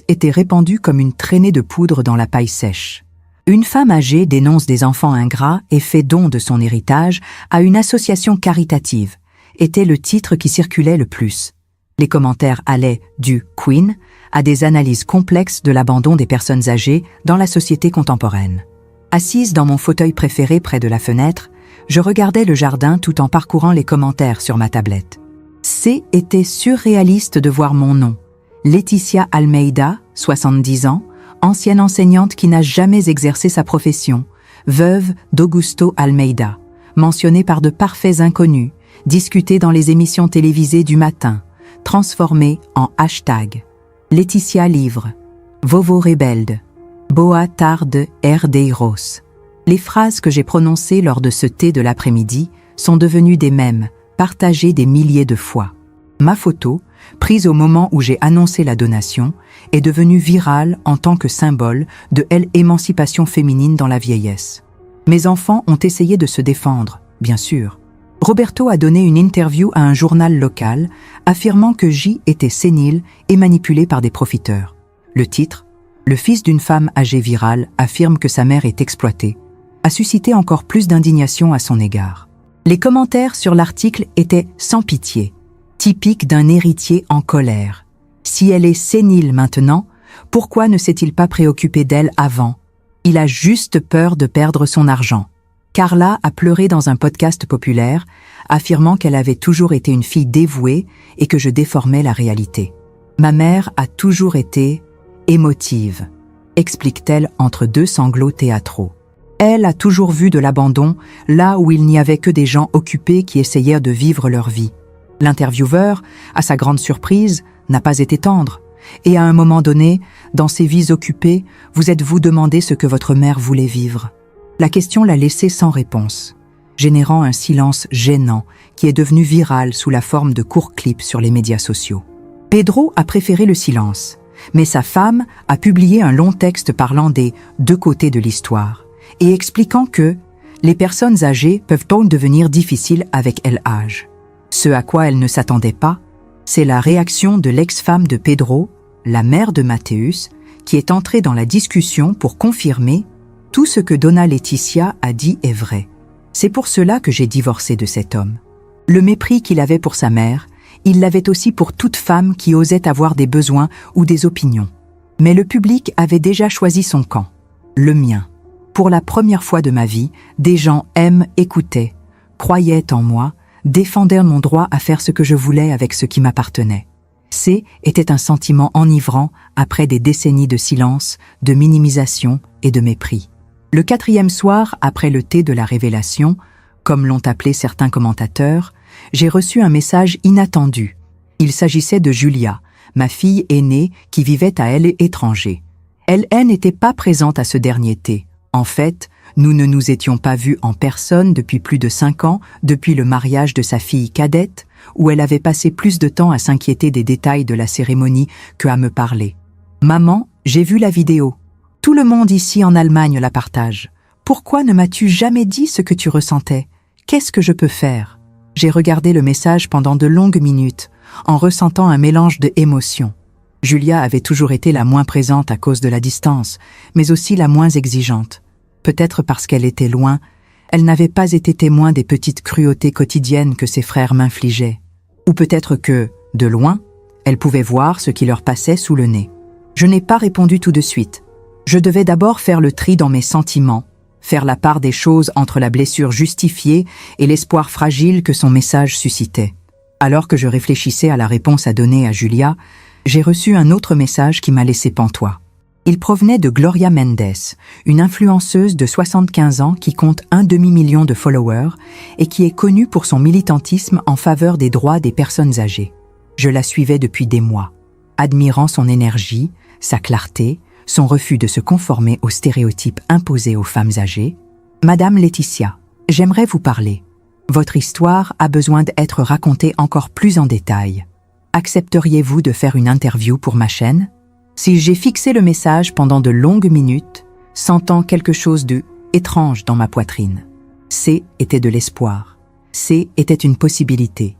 était répandue comme une traînée de poudre dans la paille sèche. Une femme âgée dénonce des enfants ingrats et fait don de son héritage à une association caritative, était le titre qui circulait le plus. Les commentaires allaient du « Queen » à des analyses complexes de l'abandon des personnes âgées dans la société contemporaine. Assise dans mon fauteuil préféré près de la fenêtre, je regardais le jardin tout en parcourant les commentaires sur ma tablette. Était surréaliste de voir mon nom. Laeticia Almeida, 70 ans, ancienne enseignante qui n'a jamais exercé sa profession, veuve d'Augusto Almeida, mentionnée par de parfaits inconnus, discutée dans les émissions télévisées du matin, transformée en hashtag. Laeticia livre, Vovo rebelde, Boa tarde herdeiros. Les phrases que j'ai prononcées lors de ce thé de l'après-midi sont devenues des mèmes, partagées des milliers de fois. Ma photo, prise au moment où j'ai annoncé la donation, est devenue virale en tant que symbole de l'émancipation féminine dans la vieillesse. Mes enfants ont essayé de se défendre, bien sûr. Roberto a donné une interview à un journal local, affirmant que J était sénile et manipulé par des profiteurs. Le titre, « Le fils d'une femme âgée virale affirme que sa mère est exploitée », a suscité encore plus d'indignation à son égard. Les commentaires sur l'article étaient sans pitié, typiques d'un héritier en colère. Si elle est sénile maintenant, pourquoi ne s'est-il pas préoccupé d'elle avant? Il a juste peur de perdre son argent. Carla a pleuré dans un podcast populaire, affirmant qu'elle avait toujours été une fille dévouée et que je déformais la réalité. Ma mère a toujours été émotive, explique-t-elle entre deux sanglots théâtraux. Elle a toujours vu de l'abandon là où il n'y avait que des gens occupés qui essayaient de vivre leur vie. L'intervieweur, à sa grande surprise, n'a pas été tendre. Et à un moment donné, dans ces vies occupées, vous êtes-vous demandé ce que votre mère voulait vivre? La question l'a laissé sans réponse, générant un silence gênant qui est devenu viral sous la forme de courts clips sur les médias sociaux. Pedro a préféré le silence, mais sa femme a publié un long texte parlant des deux côtés de l'histoire et expliquant que les personnes âgées peuvent donc devenir difficiles avec l'âge. Ce à quoi elle ne s'attendait pas, c'est la réaction de l'ex-femme de Pedro, la mère de Mathéus, qui est entrée dans la discussion pour confirmer tout ce que Donna Laeticia a dit est vrai. C'est pour cela que j'ai divorcé de cet homme. Le mépris qu'il avait pour sa mère, il l'avait aussi pour toute femme qui osait avoir des besoins ou des opinions. Mais le public avait déjà choisi son camp, le mien. Pour la première fois de ma vie, des gens écoutaient, croyaient en moi, défendaient mon droit à faire ce que je voulais avec ce qui m'appartenait. Était un sentiment enivrant après des décennies de silence, de minimisation et de mépris. Le 4e soir, après le thé de la révélation, comme l'ont appelé certains commentateurs, j'ai reçu un message inattendu. Il s'agissait de Julia, ma fille aînée qui vivait à l'étranger. Elle n'était pas présente à ce dernier thé. En fait, nous ne nous étions pas vus en personne depuis plus de 5 ans, depuis le mariage de sa fille cadette, où elle avait passé plus de temps à s'inquiéter des détails de la cérémonie qu'à me parler. « Maman, j'ai vu la vidéo. Tout le monde ici en Allemagne la partage. Pourquoi ne m'as-tu jamais dit ce que tu ressentais? Qu'est-ce que je peux faire ?» J'ai regardé le message pendant de longues minutes, en ressentant un mélange d'émotions. Julia avait toujours été la moins présente à cause de la distance, mais aussi la moins exigeante. Peut-être parce qu'elle était loin, elle n'avait pas été témoin des petites cruautés quotidiennes que ses frères m'infligeaient. Ou peut-être que, de loin, elle pouvait voir ce qui leur passait sous le nez. Je n'ai pas répondu tout de suite. Je devais d'abord faire le tri dans mes sentiments, faire la part des choses entre la blessure justifiée et l'espoir fragile que son message suscitait. Alors que je réfléchissais à la réponse à donner à Julia, j'ai reçu un autre message qui m'a laissé pantois. Il provenait de Gloria Mendes, une influenceuse de 75 ans qui compte 1 demi-million de followers et qui est connue pour son militantisme en faveur des droits des personnes âgées. Je la suivais depuis des mois, admirant son énergie, sa clarté, son refus de se conformer aux stéréotypes imposés aux femmes âgées. « Madame Laeticia, j'aimerais vous parler. Votre histoire a besoin d'être racontée encore plus en détail. Accepteriez-vous de faire une interview pour ma chaîne ?» Si j'ai fixé le message pendant de longues minutes, sentant quelque chose de étrange dans ma poitrine. Était de l'espoir. Était une possibilité.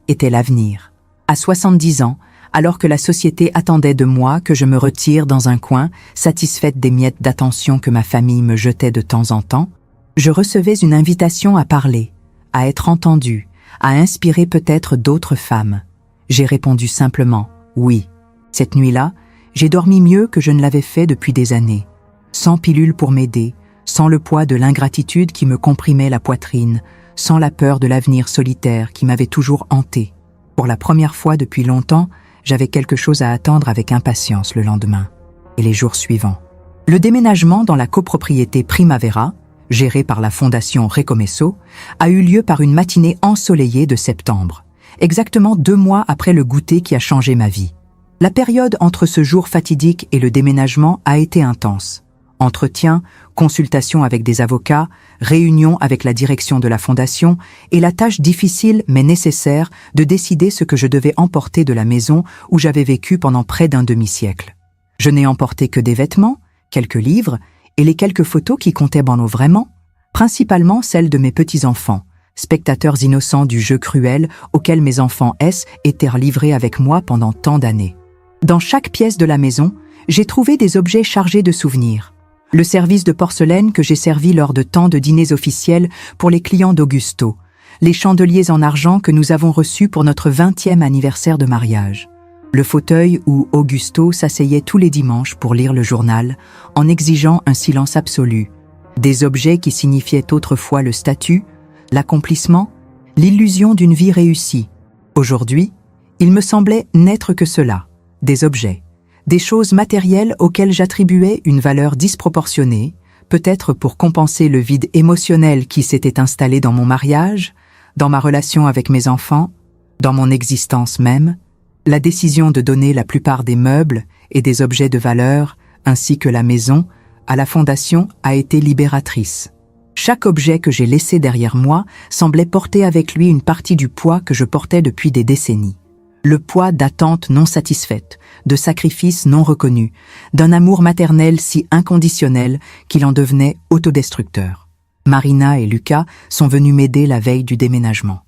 Était l'avenir. À 70 ans, alors que la société attendait de moi que je me retire dans un coin, satisfaite des miettes d'attention que ma famille me jetait de temps en temps, je recevais une invitation à parler, à être entendue, à inspirer peut-être d'autres femmes. J'ai répondu simplement « oui ». Cette nuit-là, j'ai dormi mieux que je ne l'avais fait depuis des années, sans pilule pour m'aider, sans le poids de l'ingratitude qui me comprimait la poitrine, sans la peur de l'avenir solitaire qui m'avait toujours hanté. Pour la première fois depuis longtemps, j'avais quelque chose à attendre avec impatience le lendemain et les jours suivants. Le déménagement dans la copropriété Primavera, gérée par la fondation Recomeço, a eu lieu par une matinée ensoleillée de septembre, exactement 2 mois après le goûter qui a changé ma vie. La période entre ce jour fatidique et le déménagement a été intense. Entretiens, consultations avec des avocats, réunions avec la direction de la fondation et la tâche difficile mais nécessaire de décider ce que je devais emporter de la maison où j'avais vécu pendant près d'un demi-siècle. Je n'ai emporté que des vêtements, quelques livres et les quelques photos qui comptaient vraiment, principalement celles de mes petits-enfants, spectateurs innocents du jeu cruel auquel mes enfants étaient livrés avec moi pendant tant d'années. Dans chaque pièce de la maison, j'ai trouvé des objets chargés de souvenirs. Le service de porcelaine que j'ai servi lors de tant de dîners officiels pour les clients d'Augusto, les chandeliers en argent que nous avons reçus pour notre 20e anniversaire de mariage, le fauteuil où Augusto s'asseyait tous les dimanches pour lire le journal en exigeant un silence absolu, des objets qui signifiaient autrefois le statut, l'accomplissement, l'illusion d'une vie réussie. Aujourd'hui, il me semblait n'être que cela, des objets, des choses matérielles auxquelles j'attribuais une valeur disproportionnée, peut-être pour compenser le vide émotionnel qui s'était installé dans mon mariage, dans ma relation avec mes enfants, dans mon existence même. La décision de donner la plupart des meubles et des objets de valeur, ainsi que la maison, à la fondation a été libératrice. Chaque objet que j'ai laissé derrière moi semblait porter avec lui une partie du poids que je portais depuis des décennies. Le poids d'attentes non satisfaites, de sacrifices non reconnus, d'un amour maternel si inconditionnel qu'il en devenait autodestructeur. Marina et Lucas sont venus m'aider la veille du déménagement.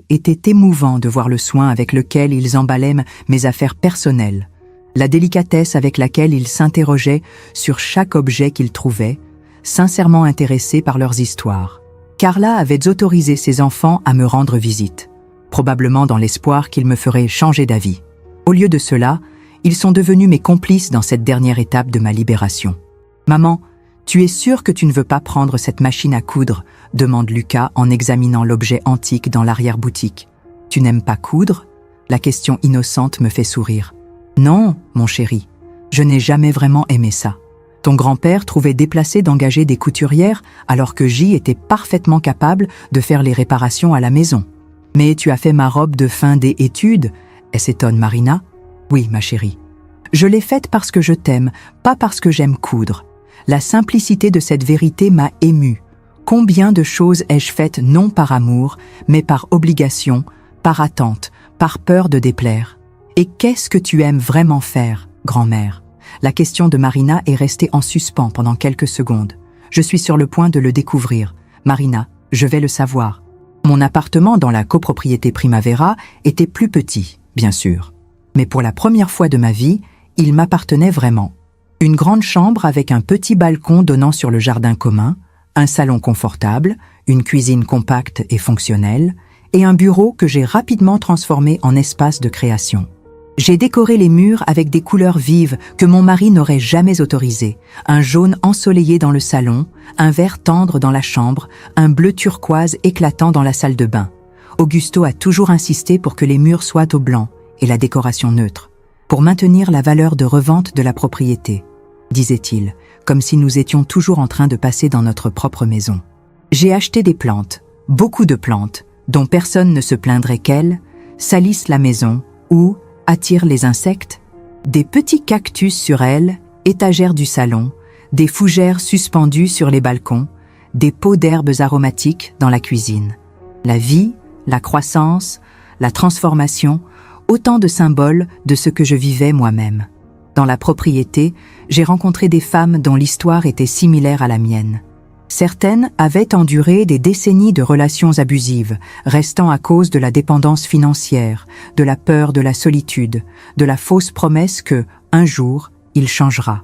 Était émouvant de voir le soin avec lequel ils emballaient mes affaires personnelles, la délicatesse avec laquelle ils s'interrogeaient sur chaque objet qu'ils trouvaient, sincèrement intéressés par leurs histoires. Carla avait autorisé ses enfants à me rendre visite, probablement dans l'espoir qu'ils me feraient changer d'avis. Au lieu de cela, ils sont devenus mes complices dans cette dernière étape de ma libération. « Maman, tu es sûre que tu ne veux pas prendre cette machine à coudre ?» demande Lucas en examinant l'objet antique dans l'arrière-boutique. « Tu n'aimes pas coudre ?» La question innocente me fait sourire. « Non, mon chéri, je n'ai jamais vraiment aimé ça. Ton grand-père trouvait déplacé d'engager des couturières alors que J était parfaitement capable de faire les réparations à la maison. Mais tu as fait ma robe de fin des études ?» s'étonne Marina. « Oui, ma chérie. Je l'ai faite parce que je t'aime, pas parce que j'aime coudre. La simplicité de cette vérité m'a émue. Combien de choses ai-je faites non par amour, mais par obligation, par attente, par peur de déplaire? Et qu'est-ce que tu aimes vraiment faire, grand-mère ?» La question de Marina est restée en suspens pendant quelques secondes. Je suis sur le point de le découvrir. Marina, je vais le savoir. Mon appartement dans la copropriété Primavera était plus petit, bien sûr. Mais pour la première fois de ma vie, il m'appartenait vraiment. Une grande chambre avec un petit balcon donnant sur le jardin commun, un salon confortable, une cuisine compacte et fonctionnelle, et un bureau que j'ai rapidement transformé en espace de création. J'ai décoré les murs avec des couleurs vives que mon mari n'aurait jamais autorisées, un jaune ensoleillé dans le salon, un vert tendre dans la chambre, un bleu turquoise éclatant dans la salle de bain. Augusto a toujours insisté pour que les murs soient au blanc et la décoration neutre, pour maintenir la valeur de revente de la propriété, disait-il, comme si nous étions toujours en train de passer dans notre propre maison. J'ai acheté des plantes, beaucoup de plantes, dont personne ne se plaindrait qu'elles, salissent la maison ou attirent les insectes, des petits cactus sur elles, étagères du salon, des fougères suspendues sur les balcons, des pots d'herbes aromatiques dans la cuisine. La vie, la croissance, la transformation, autant de symboles de ce que je vivais moi-même. Dans la propriété, j'ai rencontré des femmes dont l'histoire était similaire à la mienne. Certaines avaient enduré des décennies de relations abusives, restant à cause de la dépendance financière, de la peur de la solitude, de la fausse promesse que, un jour, il changera.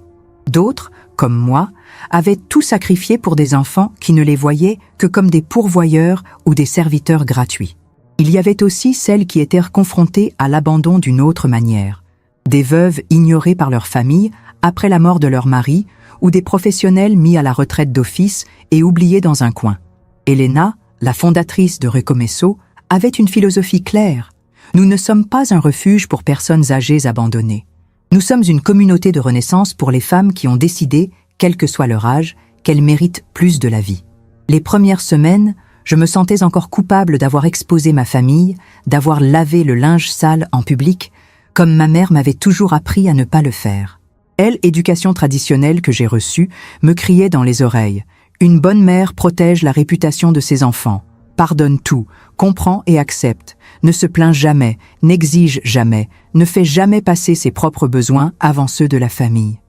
D'autres, comme moi, avaient tout sacrifié pour des enfants qui ne les voyaient que comme des pourvoyeurs ou des serviteurs gratuits. Il y avait aussi celles qui étaient confrontées à l'abandon d'une autre manière. Des veuves ignorées par leur famille après la mort de leur mari, ou des professionnels mis à la retraite d'office et oubliés dans un coin. Elena, la fondatrice de Recomeço, avait une philosophie claire. Nous ne sommes pas un refuge pour personnes âgées abandonnées. Nous sommes une communauté de renaissance pour les femmes qui ont décidé, quel que soit leur âge, qu'elles méritent plus de la vie. Les premières semaines, je me sentais encore coupable d'avoir exposé ma famille, d'avoir lavé le linge sale en public, comme ma mère m'avait toujours appris à ne pas le faire. Elle, éducation traditionnelle que j'ai reçue, me criait dans les oreilles. Une bonne mère protège la réputation de ses enfants, pardonne tout, comprend et accepte, ne se plaint jamais, n'exige jamais, ne fait jamais passer ses propres besoins avant ceux de la famille.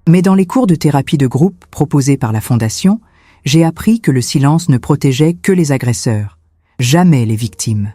Mais dans les cours de thérapie de groupe proposés par la Fondation, j'ai appris que le silence ne protégeait que les agresseurs, jamais les victimes.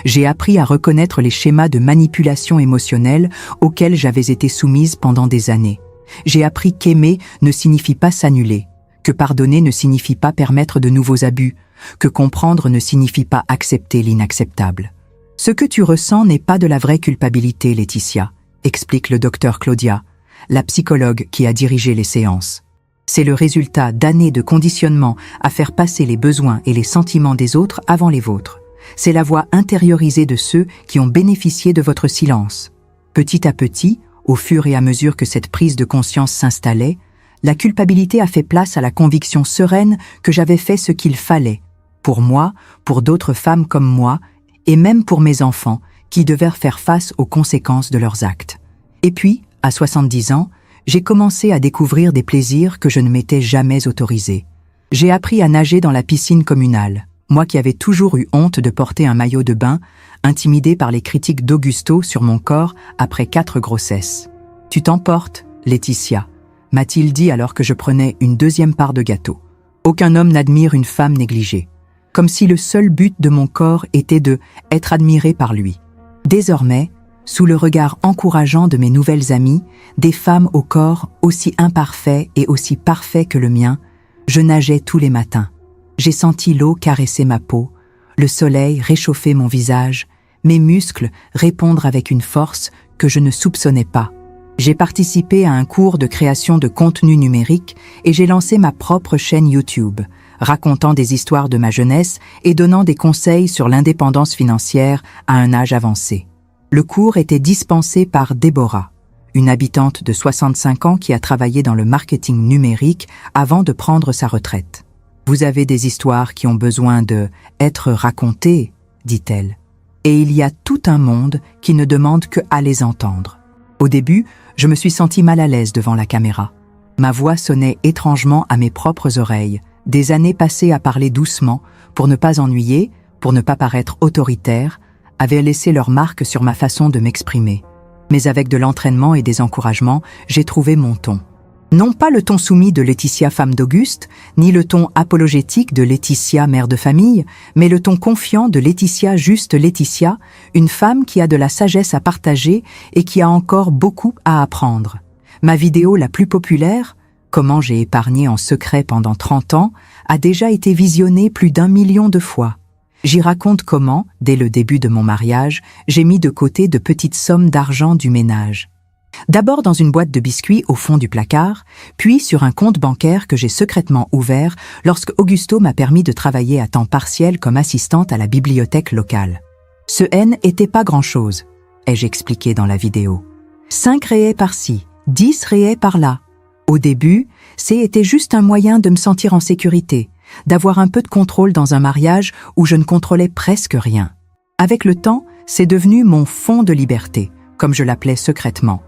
J'ai appris à reconnaître les schémas de manipulation émotionnelle auxquels j'avais été soumise pendant des années. J'ai appris qu'aimer ne signifie pas s'annuler, que pardonner ne signifie pas permettre de nouveaux abus, que comprendre ne signifie pas accepter l'inacceptable. Ce que tu ressens n'est pas de la vraie culpabilité, Laetitia, explique le docteur Claudia, la psychologue qui a dirigé les séances. C'est le résultat d'années de conditionnement à faire passer les besoins et les sentiments des autres avant les vôtres. C'est la voix intériorisée de ceux qui ont bénéficié de votre silence. Petit à petit, au fur et à mesure que cette prise de conscience s'installait, la culpabilité a fait place à la conviction sereine que j'avais fait ce qu'il fallait, pour moi, pour d'autres femmes comme moi, et même pour mes enfants, qui devaient faire face aux conséquences de leurs actes. Et puis, à 70 ans, j'ai commencé à découvrir des plaisirs que je ne m'étais jamais autorisés. J'ai appris à nager dans la piscine communale. Moi qui avais toujours eu honte de porter un maillot de bain, intimidée par les critiques d'Augusto sur mon corps après 4 grossesses. « Tu t'emportes, Laetitia », m'a-t-il dit alors que je prenais une 2e part de gâteau. Aucun homme n'admire une femme négligée. Comme si le seul but de mon corps était de être admiré par lui. Désormais, sous le regard encourageant de mes nouvelles amies, des femmes au corps aussi imparfait et aussi parfait que le mien, je nageais tous les matins. J'ai senti l'eau caresser ma peau, le soleil réchauffer mon visage, mes muscles répondre avec une force que je ne soupçonnais pas. J'ai participé à un cours de création de contenu numérique et j'ai lancé ma propre chaîne YouTube, racontant des histoires de ma jeunesse et donnant des conseils sur l'indépendance financière à un âge avancé. Le cours était dispensé par Déborah, une habitante de 65 ans qui a travaillé dans le marketing numérique avant de prendre sa retraite. Vous avez des histoires qui ont besoin de être racontées, dit-elle. Et il y a tout un monde qui ne demande que à les entendre. Au début, je me suis sentie mal à l'aise devant la caméra. Ma voix sonnait étrangement à mes propres oreilles, des années passées à parler doucement, pour ne pas ennuyer, pour ne pas paraître autoritaire, avaient laissé leur marque sur ma façon de m'exprimer. Mais avec de l'entraînement et des encouragements, j'ai trouvé mon ton. Non pas le ton soumis de Laetitia femme d'Auguste, ni le ton apologétique de Laetitia mère de famille, mais le ton confiant de Laetitia juste Laetitia, une femme qui a de la sagesse à partager et qui a encore beaucoup à apprendre. Ma vidéo la plus populaire, Comment j'ai épargné en secret pendant 30 ans, a déjà été visionnée plus d'1 million de fois. J'y raconte comment, dès le début de mon mariage, j'ai mis de côté de petites sommes d'argent du ménage. D'abord dans une boîte de biscuits au fond du placard, puis sur un compte bancaire que j'ai secrètement ouvert lorsque Augusto m'a permis de travailler à temps partiel comme assistante à la bibliothèque locale. Ce N était pas grand-chose, ai-je expliqué dans la vidéo. 5 réais par-ci, 10 réais par-là. Au début, c'était juste un moyen de me sentir en sécurité, d'avoir un peu de contrôle dans un mariage où je ne contrôlais presque rien. Avec le temps, c'est devenu mon fonds de liberté, comme je l'appelais secrètement.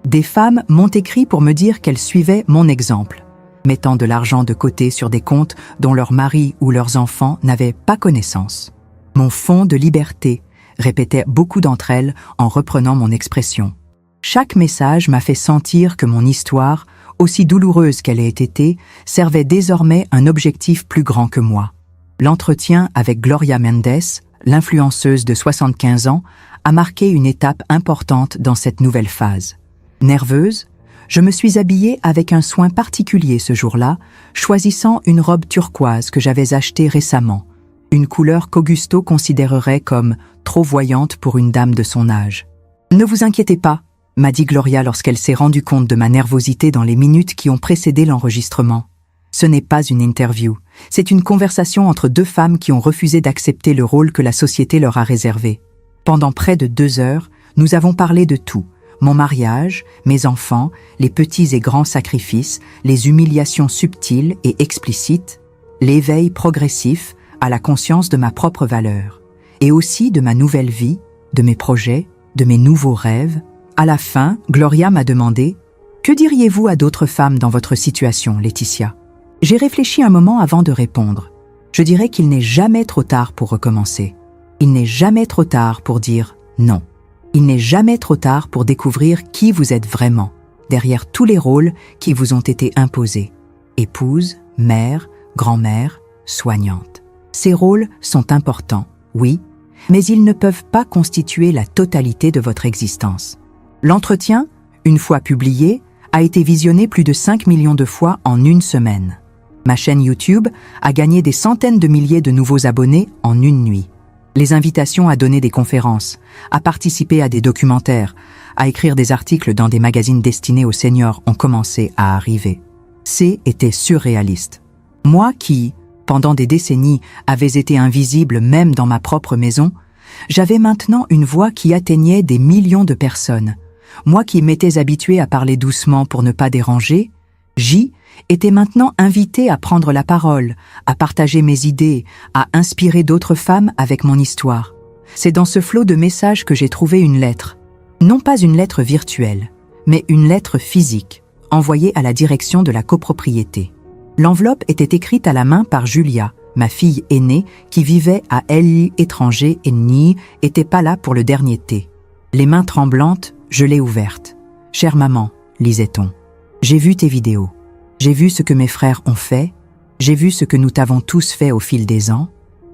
Des femmes m'ont écrit pour me dire qu'elles suivaient mon exemple, mettant de l'argent de côté sur des comptes dont leurs maris ou leurs enfants n'avaient pas connaissance. Mon fonds de liberté, répétaient beaucoup d'entre elles en reprenant mon expression. Chaque message m'a fait sentir que mon histoire, aussi douloureuse qu'elle ait été, servait désormais un objectif plus grand que moi. L'entretien avec Gloria Mendes, l'influenceuse de 75 ans, a marqué une étape importante dans cette nouvelle phase. Nerveuse, je me suis habillée avec un soin particulier ce jour-là, choisissant une robe turquoise que j'avais achetée récemment, une couleur qu'Augusto considérerait comme trop voyante pour une dame de son âge. « Ne vous inquiétez pas », m'a dit Gloria lorsqu'elle s'est rendue compte de ma nervosité dans les minutes qui ont précédé l'enregistrement. Ce n'est pas une interview, c'est une conversation entre deux femmes qui ont refusé d'accepter le rôle que la société leur a réservé. Pendant près de 2 heures, nous avons parlé de tout. Mon mariage, mes enfants, les petits et grands sacrifices, les humiliations subtiles et explicites, l'éveil progressif à la conscience de ma propre valeur, et aussi de ma nouvelle vie, de mes projets, de mes nouveaux rêves. À la fin, Gloria m'a demandé « Que diriez-vous à d'autres femmes dans votre situation, Laetitia ?» J'ai réfléchi un moment avant de répondre. Je dirais qu'il n'est jamais trop tard pour recommencer. Il n'est jamais trop tard pour dire non. Il n'est jamais trop tard pour découvrir qui vous êtes vraiment, derrière tous les rôles qui vous ont été imposés. Épouse, mère, grand-mère, soignante. Ces rôles sont importants, oui, mais ils ne peuvent pas constituer la totalité de votre existence. L'entretien, une fois publié, a été visionné plus de 5 millions de fois en une semaine. Ma chaîne YouTube a gagné des centaines de milliers de nouveaux abonnés en une nuit. Les invitations à donner des conférences, à participer à des documentaires, à écrire des articles dans des magazines destinés aux seniors ont commencé à arriver. C'était surréaliste. Moi qui, pendant des décennies, avais été invisible même dans ma propre maison, j'avais maintenant une voix qui atteignait des millions de personnes. Moi qui m'étais habituée à parler doucement pour ne pas déranger, j'y étais maintenant invitée à prendre la parole, à partager mes idées, à inspirer d'autres femmes avec mon histoire. C'est dans ce flot de messages que j'ai trouvé une lettre. Non pas une lettre virtuelle, mais une lettre physique, envoyée à la direction de la copropriété. L'enveloppe était écrite à la main par Julia, ma fille aînée, qui vivait à l'étranger et n'était pas là pour le dernier thé. Les mains tremblantes, je l'ai ouverte. « Chère maman », lisait-on, « j'ai vu tes vidéos. J'ai vu ce que mes frères ont fait. J'ai vu ce que nous t'avons tous fait au fil des ans.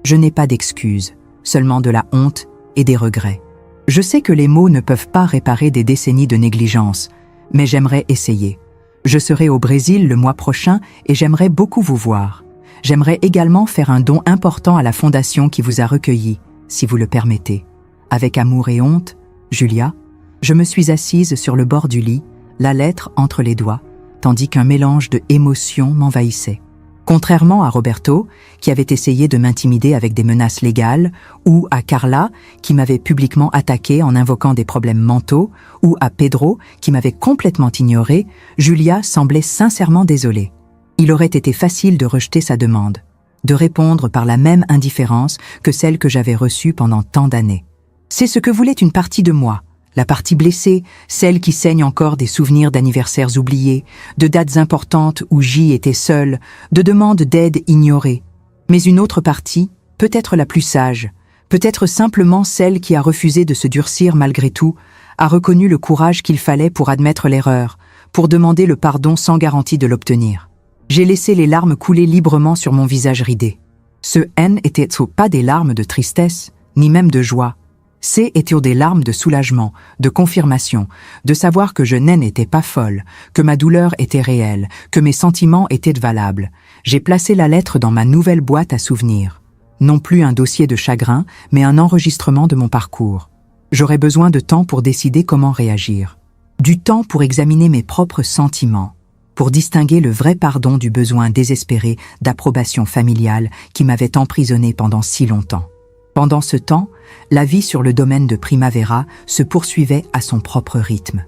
Je n'ai pas d'excuses, seulement de la honte et des regrets. Je sais que les mots ne peuvent pas réparer des décennies de négligence, mais j'aimerais essayer. Je serai au Brésil le mois prochain et j'aimerais beaucoup vous voir. J'aimerais également faire un don important à la fondation qui vous a recueilli, si vous le permettez. Avec amour et honte, Julia. Je me suis assise sur le bord du lit, la lettre entre les doigts, tandis qu'un mélange de émotions m'envahissait. Contrairement à Roberto, qui avait essayé de m'intimider avec des menaces légales, ou à Carla, qui m'avait publiquement attaqué en invoquant des problèmes mentaux, ou à Pedro, qui m'avait complètement ignoré, Julia semblait sincèrement désolée. Il aurait été facile de rejeter sa demande, de répondre par la même indifférence que celle que j'avais reçue pendant tant d'années. C'est ce que voulait une partie de moi, la partie blessée, celle qui saigne encore des souvenirs d'anniversaires oubliés, de dates importantes où j'y étais seule, de demandes d'aide ignorées. Mais une autre partie, peut-être la plus sage, peut-être simplement celle qui a refusé de se durcir malgré tout, a reconnu le courage qu'il fallait pour admettre l'erreur, pour demander le pardon sans garantie de l'obtenir. J'ai laissé les larmes couler librement sur mon visage ridé. Ce N était pas des larmes de tristesse, ni même de joie. C'étaient des larmes de soulagement, de confirmation, de savoir que je n'étais pas folle, que ma douleur était réelle, que mes sentiments étaient valables. J'ai placé la lettre dans ma nouvelle boîte à souvenirs. Non plus un dossier de chagrin, mais un enregistrement de mon parcours. J'aurais besoin de temps pour décider comment réagir. Du temps pour examiner mes propres sentiments, pour distinguer le vrai pardon du besoin désespéré d'approbation familiale qui m'avait emprisonné pendant si longtemps. Pendant ce temps, la vie sur le domaine de Primavera se poursuivait à son propre rythme.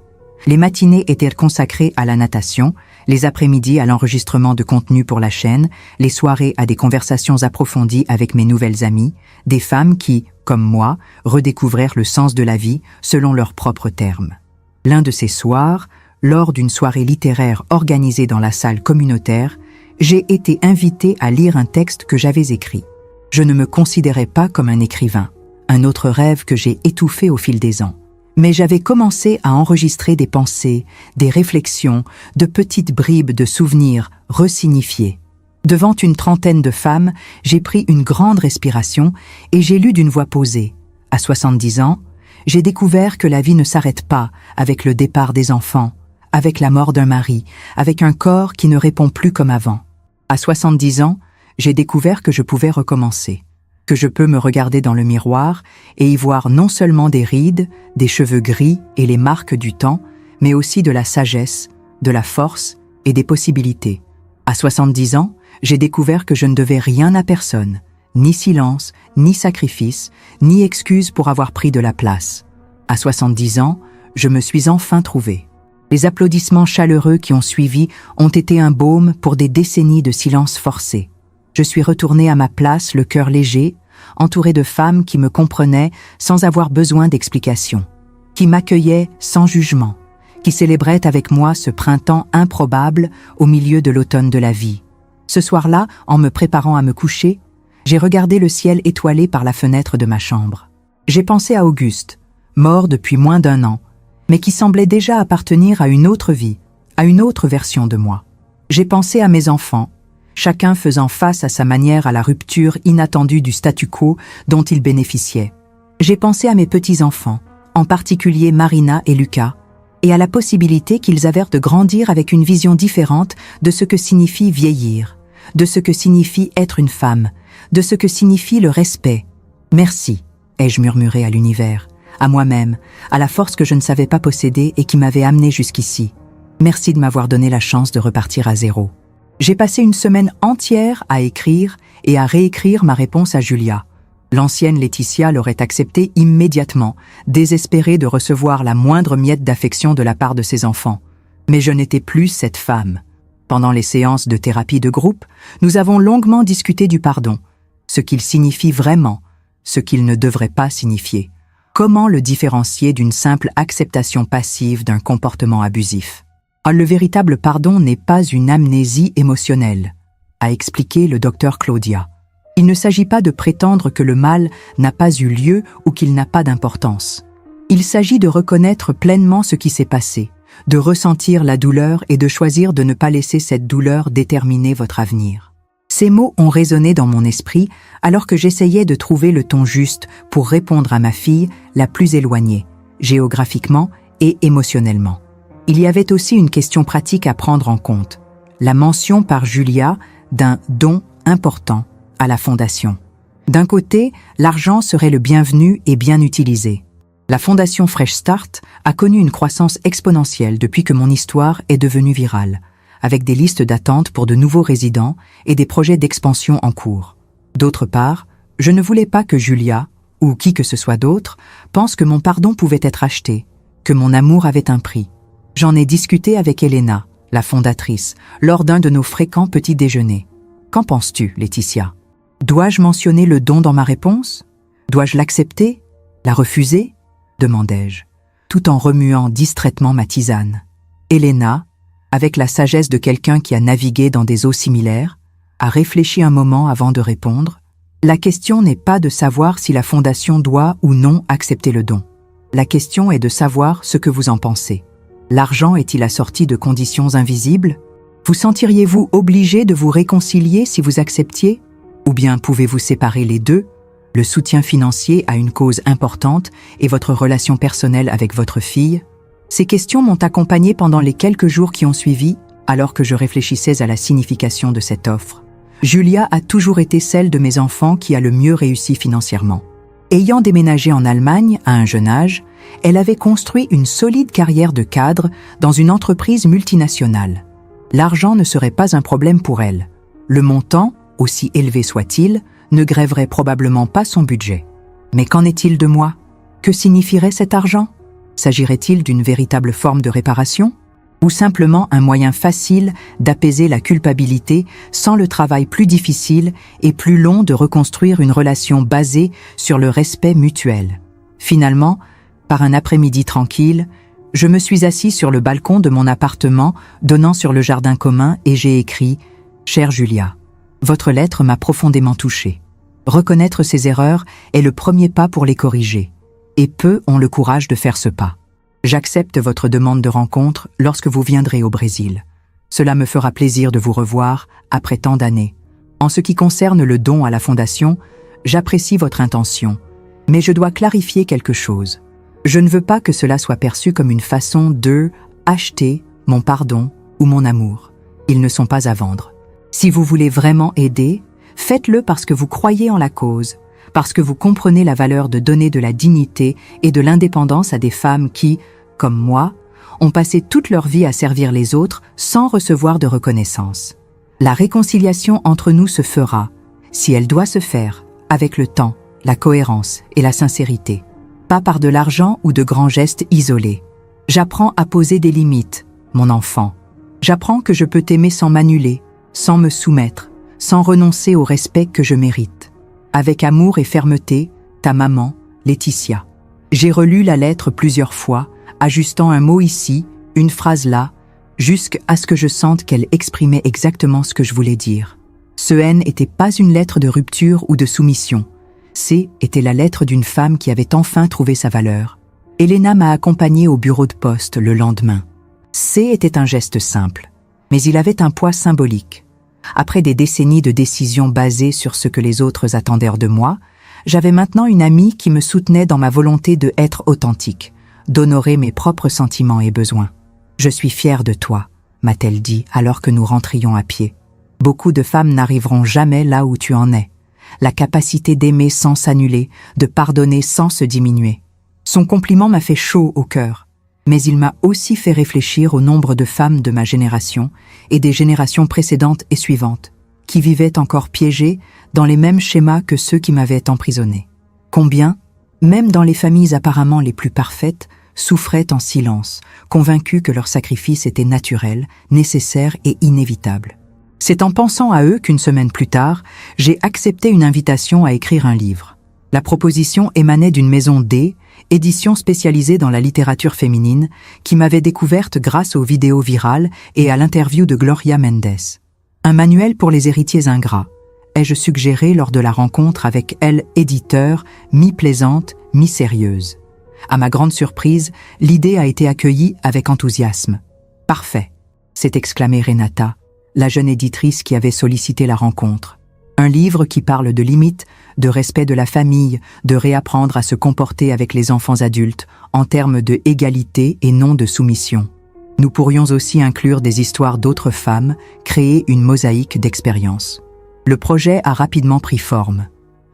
Les matinées étaient consacrées à la natation, les après-midi à l'enregistrement de contenu pour la chaîne, les soirées à des conversations approfondies avec mes nouvelles amies, des femmes qui, comme moi, redécouvrèrent le sens de la vie selon leurs propres termes. L'un de ces soirs, lors d'une soirée littéraire organisée dans la salle communautaire, j'ai été invitée à lire un texte que j'avais écrit. Je ne me considérais pas comme un écrivain, un autre rêve que j'ai étouffé au fil des ans. Mais j'avais commencé à enregistrer des pensées, des réflexions, de petites bribes de souvenirs resignifiés. Devant une trentaine de femmes, j'ai pris une grande respiration et j'ai lu d'une voix posée. À 70 ans, j'ai découvert que la vie ne s'arrête pas avec le départ des enfants, avec la mort d'un mari, avec un corps qui ne répond plus comme avant. À 70 ans, j'ai découvert que je pouvais recommencer, que je peux me regarder dans le miroir et y voir non seulement des rides, des cheveux gris et les marques du temps, mais aussi de la sagesse, de la force et des possibilités. À 70 ans, j'ai découvert que je ne devais rien à personne, ni silence, ni sacrifice, ni excuse pour avoir pris de la place. À 70 ans, je me suis enfin trouvé. Les applaudissements chaleureux qui ont suivi ont été un baume pour des décennies de silence forcé. Je suis retourné à ma place, le cœur léger, entouré de femmes qui me comprenaient sans avoir besoin d'explications, qui m'accueillaient sans jugement, qui célébraient avec moi ce printemps improbable au milieu de l'automne de la vie. Ce soir-là, en me préparant à me coucher, j'ai regardé le ciel étoilé par la fenêtre de ma chambre. J'ai pensé à Auguste, mort depuis moins d'1 an, mais qui semblait déjà appartenir à une autre vie, à une autre version de moi. J'ai pensé à mes enfants, chacun faisant face à sa manière à la rupture inattendue du statu quo dont ils bénéficiaient. J'ai pensé à mes petits-enfants, en particulier Marina et Lucas, et à la possibilité qu'ils avèrent de grandir avec une vision différente de ce que signifie vieillir, de ce que signifie être une femme, de ce que signifie le respect. Merci, ai-je murmuré à l'univers, à moi-même, à la force que je ne savais pas posséder et qui m'avait amené jusqu'ici. Merci de m'avoir donné la chance de repartir à zéro. J'ai passé une semaine entière à écrire et à réécrire ma réponse à Julia. L'ancienne Laetitia l'aurait acceptée immédiatement, désespérée de recevoir la moindre miette d'affection de la part de ses enfants. Mais je n'étais plus cette femme. Pendant les séances de thérapie de groupe, nous avons longuement discuté du pardon, ce qu'il signifie vraiment, ce qu'il ne devrait pas signifier. Comment le différencier d'une simple acceptation passive d'un comportement abusif? Le véritable pardon n'est pas une amnésie émotionnelle, a expliqué le docteur Claudia. Il ne s'agit pas de prétendre que le mal n'a pas eu lieu ou qu'il n'a pas d'importance. Il s'agit de reconnaître pleinement ce qui s'est passé, de ressentir la douleur et de choisir de ne pas laisser cette douleur déterminer votre avenir. Ces mots ont résonné dans mon esprit alors que j'essayais de trouver le ton juste pour répondre à ma fille la plus éloignée, géographiquement et émotionnellement. Il y avait aussi une question pratique à prendre en compte, la mention par Julia d'un don important à la Fondation. D'un côté, l'argent serait le bienvenu et bien utilisé. La Fondation Fresh Start a connu une croissance exponentielle depuis que mon histoire est devenue virale, avec des listes d'attente pour de nouveaux résidents et des projets d'expansion en cours. D'autre part, je ne voulais pas que Julia, ou qui que ce soit d'autre, pense que mon pardon pouvait être acheté, que mon amour avait un prix. J'en ai discuté avec Elena, la fondatrice, lors d'un de nos fréquents petits déjeuners. Qu'en penses-tu, Laetitia? Dois-je mentionner le don dans ma réponse? Dois-je l'accepter? La refuser? Demandai-je, tout en remuant distraitement ma tisane. Elena, avec la sagesse de quelqu'un qui a navigué dans des eaux similaires, a réfléchi un moment avant de répondre. La question n'est pas de savoir si la Fondation doit ou non accepter le don. La question est de savoir ce que vous en pensez. L'argent est-il assorti de conditions invisibles? Vous sentiriez-vous obligé de vous réconcilier si vous acceptiez? Ou bien pouvez-vous séparer les deux, le soutien financier à une cause importante et votre relation personnelle avec votre fille? Ces questions m'ont accompagné pendant les quelques jours qui ont suivi, alors que je réfléchissais à la signification de cette offre. Julia a toujours été celle de mes enfants qui a le mieux réussi financièrement. Ayant déménagé en Allemagne à un jeune âge, elle avait construit une solide carrière de cadre dans une entreprise multinationale. L'argent ne serait pas un problème pour elle. Le montant, aussi élevé soit-il, ne grèverait probablement pas son budget. Mais qu'en est-il de moi? Que signifierait cet argent? S'agirait-il d'une véritable forme de réparation? Ou simplement un moyen facile d'apaiser la culpabilité sans le travail plus difficile et plus long de reconstruire une relation basée sur le respect mutuel? Finalement, par un après-midi tranquille, je me suis assis sur le balcon de mon appartement donnant sur le jardin commun et j'ai écrit « Chère Julia, votre lettre m'a profondément touchée. Reconnaître ses erreurs est le premier pas pour les corriger. et peu ont le courage de faire ce pas. J'accepte votre demande de rencontre lorsque vous viendrez au Brésil. Cela me fera plaisir de vous revoir après tant d'années. En ce qui concerne le don à la Fondation, j'apprécie votre intention, mais je dois clarifier quelque chose. Je ne veux pas que cela soit perçu comme une façon de acheter mon pardon ou mon amour. Ils ne sont pas à vendre. Si vous voulez vraiment aider, faites-le parce que vous croyez en la cause, parce que vous comprenez la valeur de donner de la dignité et de l'indépendance à des femmes qui, comme moi, ont passé toute leur vie à servir les autres sans recevoir de reconnaissance. La réconciliation entre nous se fera, si elle doit se faire, avec le temps, la cohérence et la sincérité, pas par de l'argent ou de grands gestes isolés. J'apprends à poser des limites, mon enfant. J'apprends que je peux t'aimer sans m'annuler, sans me soumettre, sans renoncer au respect que je mérite. Avec amour et fermeté, ta maman, Laetitia. J'ai relu la lettre plusieurs fois, ajustant un mot ici, une phrase là, jusqu'à ce que je sente qu'elle exprimait exactement ce que je voulais dire. Ce N n'était pas une lettre de rupture ou de soumission. C était la lettre d'une femme qui avait enfin trouvé sa valeur. Elena m'a accompagnée au bureau de poste le lendemain. C était un geste simple, mais il avait un poids symbolique. Après des décennies de décisions basées sur ce que les autres attendaient de moi, j'avais maintenant une amie qui me soutenait dans ma volonté de être authentique, d'honorer mes propres sentiments et besoins. « Je suis fière de toi », m'a-t-elle dit alors que nous rentrions à pied. « Beaucoup de femmes n'arriveront jamais là où tu en es. La capacité d'aimer sans s'annuler, de pardonner sans se diminuer. » Son compliment m'a fait chaud au cœur, mais il m'a aussi fait réfléchir au nombre de femmes de ma génération et des générations précédentes et suivantes, qui vivaient encore piégées dans les mêmes schémas que ceux qui m'avaient emprisonné. Combien, même dans les familles apparemment les plus parfaites, souffraient en silence, convaincus que leur sacrifice était naturel, nécessaire et inévitable. C'est en pensant à eux qu'une semaine plus tard, j'ai accepté une invitation à écrire un livre. La proposition émanait d'une maison D, édition spécialisée dans la littérature féminine, qui m'avait découverte grâce aux vidéos virales et à l'interview de Gloria Mendes. Un manuel pour les héritiers ingrats, ai-je suggéré lors de la rencontre avec elle, éditeur, mi-plaisante, mi-sérieuse. À ma grande surprise, l'idée a été accueillie avec enthousiasme. « Parfait !» s'est exclamée Renata, la jeune éditrice qui avait sollicité la rencontre. Un livre qui parle de limites, de respect de la famille, de réapprendre à se comporter avec les enfants adultes, en termes de égalité et non de soumission. Nous pourrions aussi inclure des histoires d'autres femmes, créer une mosaïque d'expériences. Le projet a rapidement pris forme.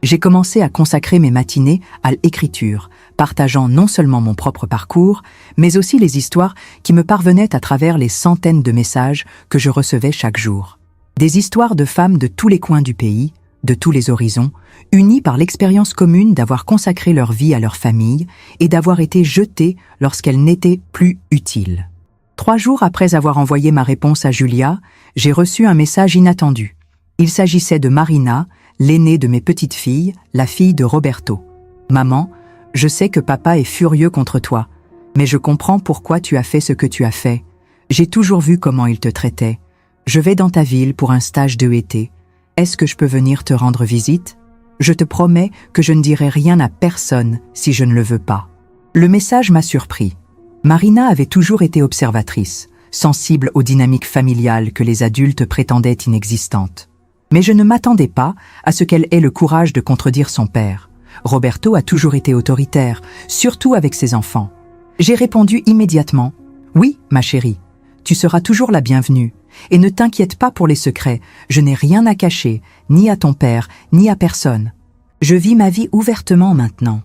J'ai commencé à consacrer mes matinées à l'écriture, partageant non seulement mon propre parcours, mais aussi les histoires qui me parvenaient à travers les centaines de messages que je recevais chaque jour. Des histoires de femmes de tous les coins du pays, de tous les horizons, unies par l'expérience commune d'avoir consacré leur vie à leur famille et d'avoir été jetées lorsqu'elles n'étaient plus utiles. 3 jours après avoir envoyé ma réponse à Julia, j'ai reçu un message inattendu. Il s'agissait de Marina, l'aînée de mes petites filles, la fille de Roberto. « Maman, je sais que papa est furieux contre toi, mais je comprends pourquoi tu as fait ce que tu as fait. J'ai toujours vu comment il te traitait. Je vais dans ta ville pour un stage de été. Est-ce que je peux venir te rendre visite? Je te promets que je ne dirai rien à personne si je ne le veux pas. » Le message m'a surpris. Marina avait toujours été observatrice, sensible aux dynamiques familiales que les adultes prétendaient inexistantes. Mais je ne m'attendais pas à ce qu'elle ait le courage de contredire son père. Roberto a toujours été autoritaire, surtout avec ses enfants. J'ai répondu immédiatement « Oui, ma chérie, tu seras toujours la bienvenue. Et ne t'inquiète pas pour les secrets, je n'ai rien à cacher, ni à ton père, ni à personne. Je vis ma vie ouvertement maintenant. »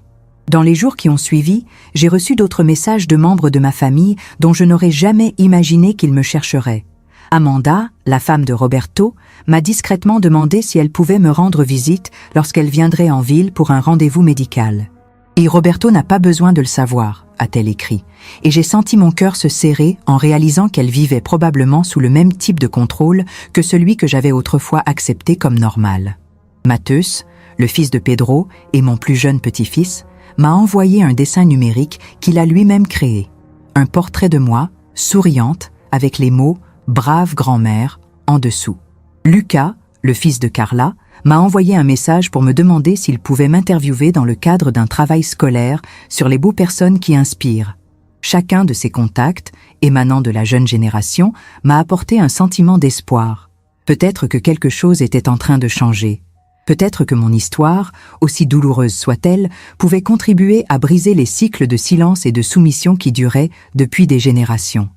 Dans les jours qui ont suivi, j'ai reçu d'autres messages de membres de ma famille dont je n'aurais jamais imaginé qu'ils me chercheraient. Amanda, la femme de Roberto, m'a discrètement demandé si elle pouvait me rendre visite lorsqu'elle viendrait en ville pour un rendez-vous médical. « Et Roberto n'a pas besoin de le savoir », a-t-elle écrit, et j'ai senti mon cœur se serrer en réalisant qu'elle vivait probablement sous le même type de contrôle que celui que j'avais autrefois accepté comme normal. Mateus, le fils de Pedro et mon plus jeune petit-fils, m'a envoyé un dessin numérique qu'il a lui-même créé. Un portrait de moi, souriante, avec les mots « brave grand-mère » en dessous. Lucas, le fils de Carla, m'a envoyé un message pour me demander s'il pouvait m'interviewer dans le cadre d'un travail scolaire sur les beaux personnes qui inspirent. Chacun de ces contacts, émanant de la jeune génération, m'a apporté un sentiment d'espoir. Peut-être que quelque chose était en train de changer. Peut-être que mon histoire, aussi douloureuse soit-elle, pouvait contribuer à briser les cycles de silence et de soumission qui duraient depuis des générations.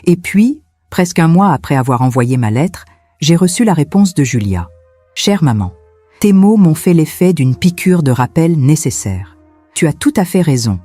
Et puis, presque un mois après avoir envoyé ma lettre, j'ai reçu la réponse de Julia. « Chère maman, tes mots m'ont fait l'effet d'une piqûre de rappel nécessaire. Tu as tout à fait raison.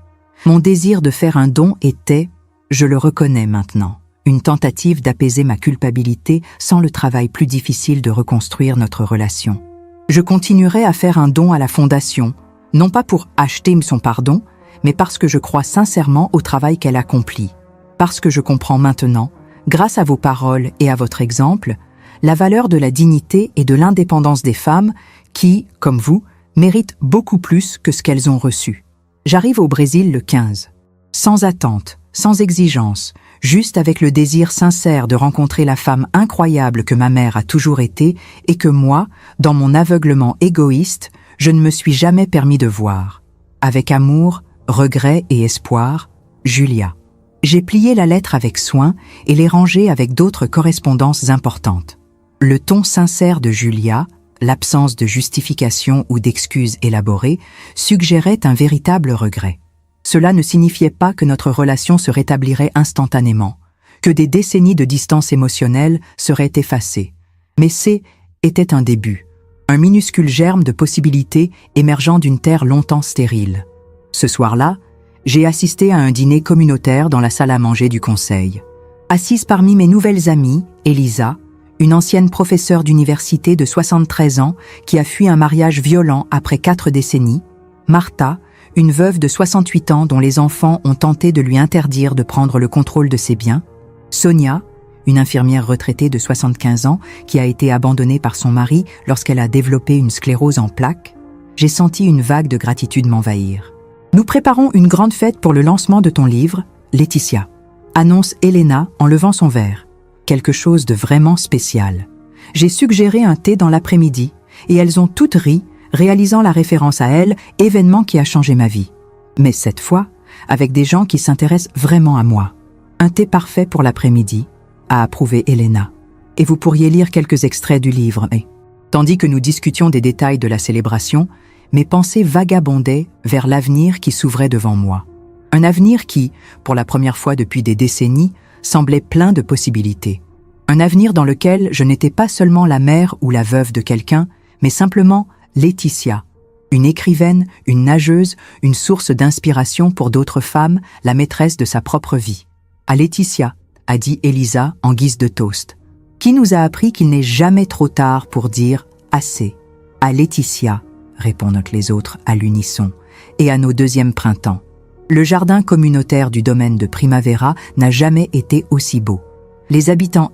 Mon désir de faire un don était, je le reconnais maintenant, une tentative d'apaiser ma culpabilité sans le travail plus difficile de reconstruire notre relation. Je continuerai à faire un don à la Fondation, non pas pour acheter son pardon, mais parce que je crois sincèrement au travail qu'elle accomplit. Parce que je comprends maintenant, grâce à vos paroles et à votre exemple, la valeur de la dignité et de l'indépendance des femmes qui, comme vous, méritent beaucoup plus que ce qu'elles ont reçu. J'arrive au Brésil le 15. Sans attente, sans exigence, juste avec le désir sincère de rencontrer la femme incroyable que ma mère a toujours été et que moi, dans mon aveuglement égoïste, je ne me suis jamais permis de voir. Avec amour, regret et espoir, Julia. J'ai plié la lettre avec soin et l'ai rangée avec d'autres correspondances importantes. Le ton sincère de Julia, l'absence de justification ou d'excuses élaborées, suggérait un véritable regret. Cela ne signifiait pas que notre relation se rétablirait instantanément, que des décennies de distance émotionnelle seraient effacées. Mais était un début, un minuscule germe de possibilités émergeant d'une terre longtemps stérile. Ce soir-là, j'ai assisté à un dîner communautaire dans la salle à manger du conseil. Assise parmi mes nouvelles amies, Elisa, une ancienne professeure d'université de 73 ans qui a fui un mariage violent après 4 décennies, Martha, une veuve de 68 ans dont les enfants ont tenté de lui interdire de prendre le contrôle de ses biens, Sonia, une infirmière retraitée de 75 ans qui a été abandonnée par son mari lorsqu'elle a développé une sclérose en plaques, j'ai senti une vague de gratitude m'envahir. Nous préparons une grande fête pour le lancement de ton livre, Laetitia, annonce Elena en levant son verre. Quelque chose de vraiment spécial. J'ai suggéré un thé dans l'après-midi et elles ont toutes ri, réalisant la référence à elle, événement qui a changé ma vie. Mais cette fois, avec des gens qui s'intéressent vraiment à moi. Un thé parfait pour l'après-midi, a approuvé Elena. Et vous pourriez lire quelques extraits du livre. Tandis que nous discutions des détails de la célébration, mes pensées vagabondaient vers l'avenir qui s'ouvrait devant moi. Un avenir qui, pour la première fois depuis des décennies, semblait plein de possibilités. Un avenir dans lequel je n'étais pas seulement la mère ou la veuve de quelqu'un, mais simplement Laetitia, une écrivaine, une nageuse, une source d'inspiration pour d'autres femmes, la maîtresse de sa propre vie. À Laetitia, a dit Elisa en guise de toast. Qui nous a appris qu'il n'est jamais trop tard pour dire assez? À Laetitia, répondent les autres à l'unisson, et à nos deuxièmes printemps. Le jardin communautaire du domaine de Primavera n'a jamais été aussi beau. Les habitants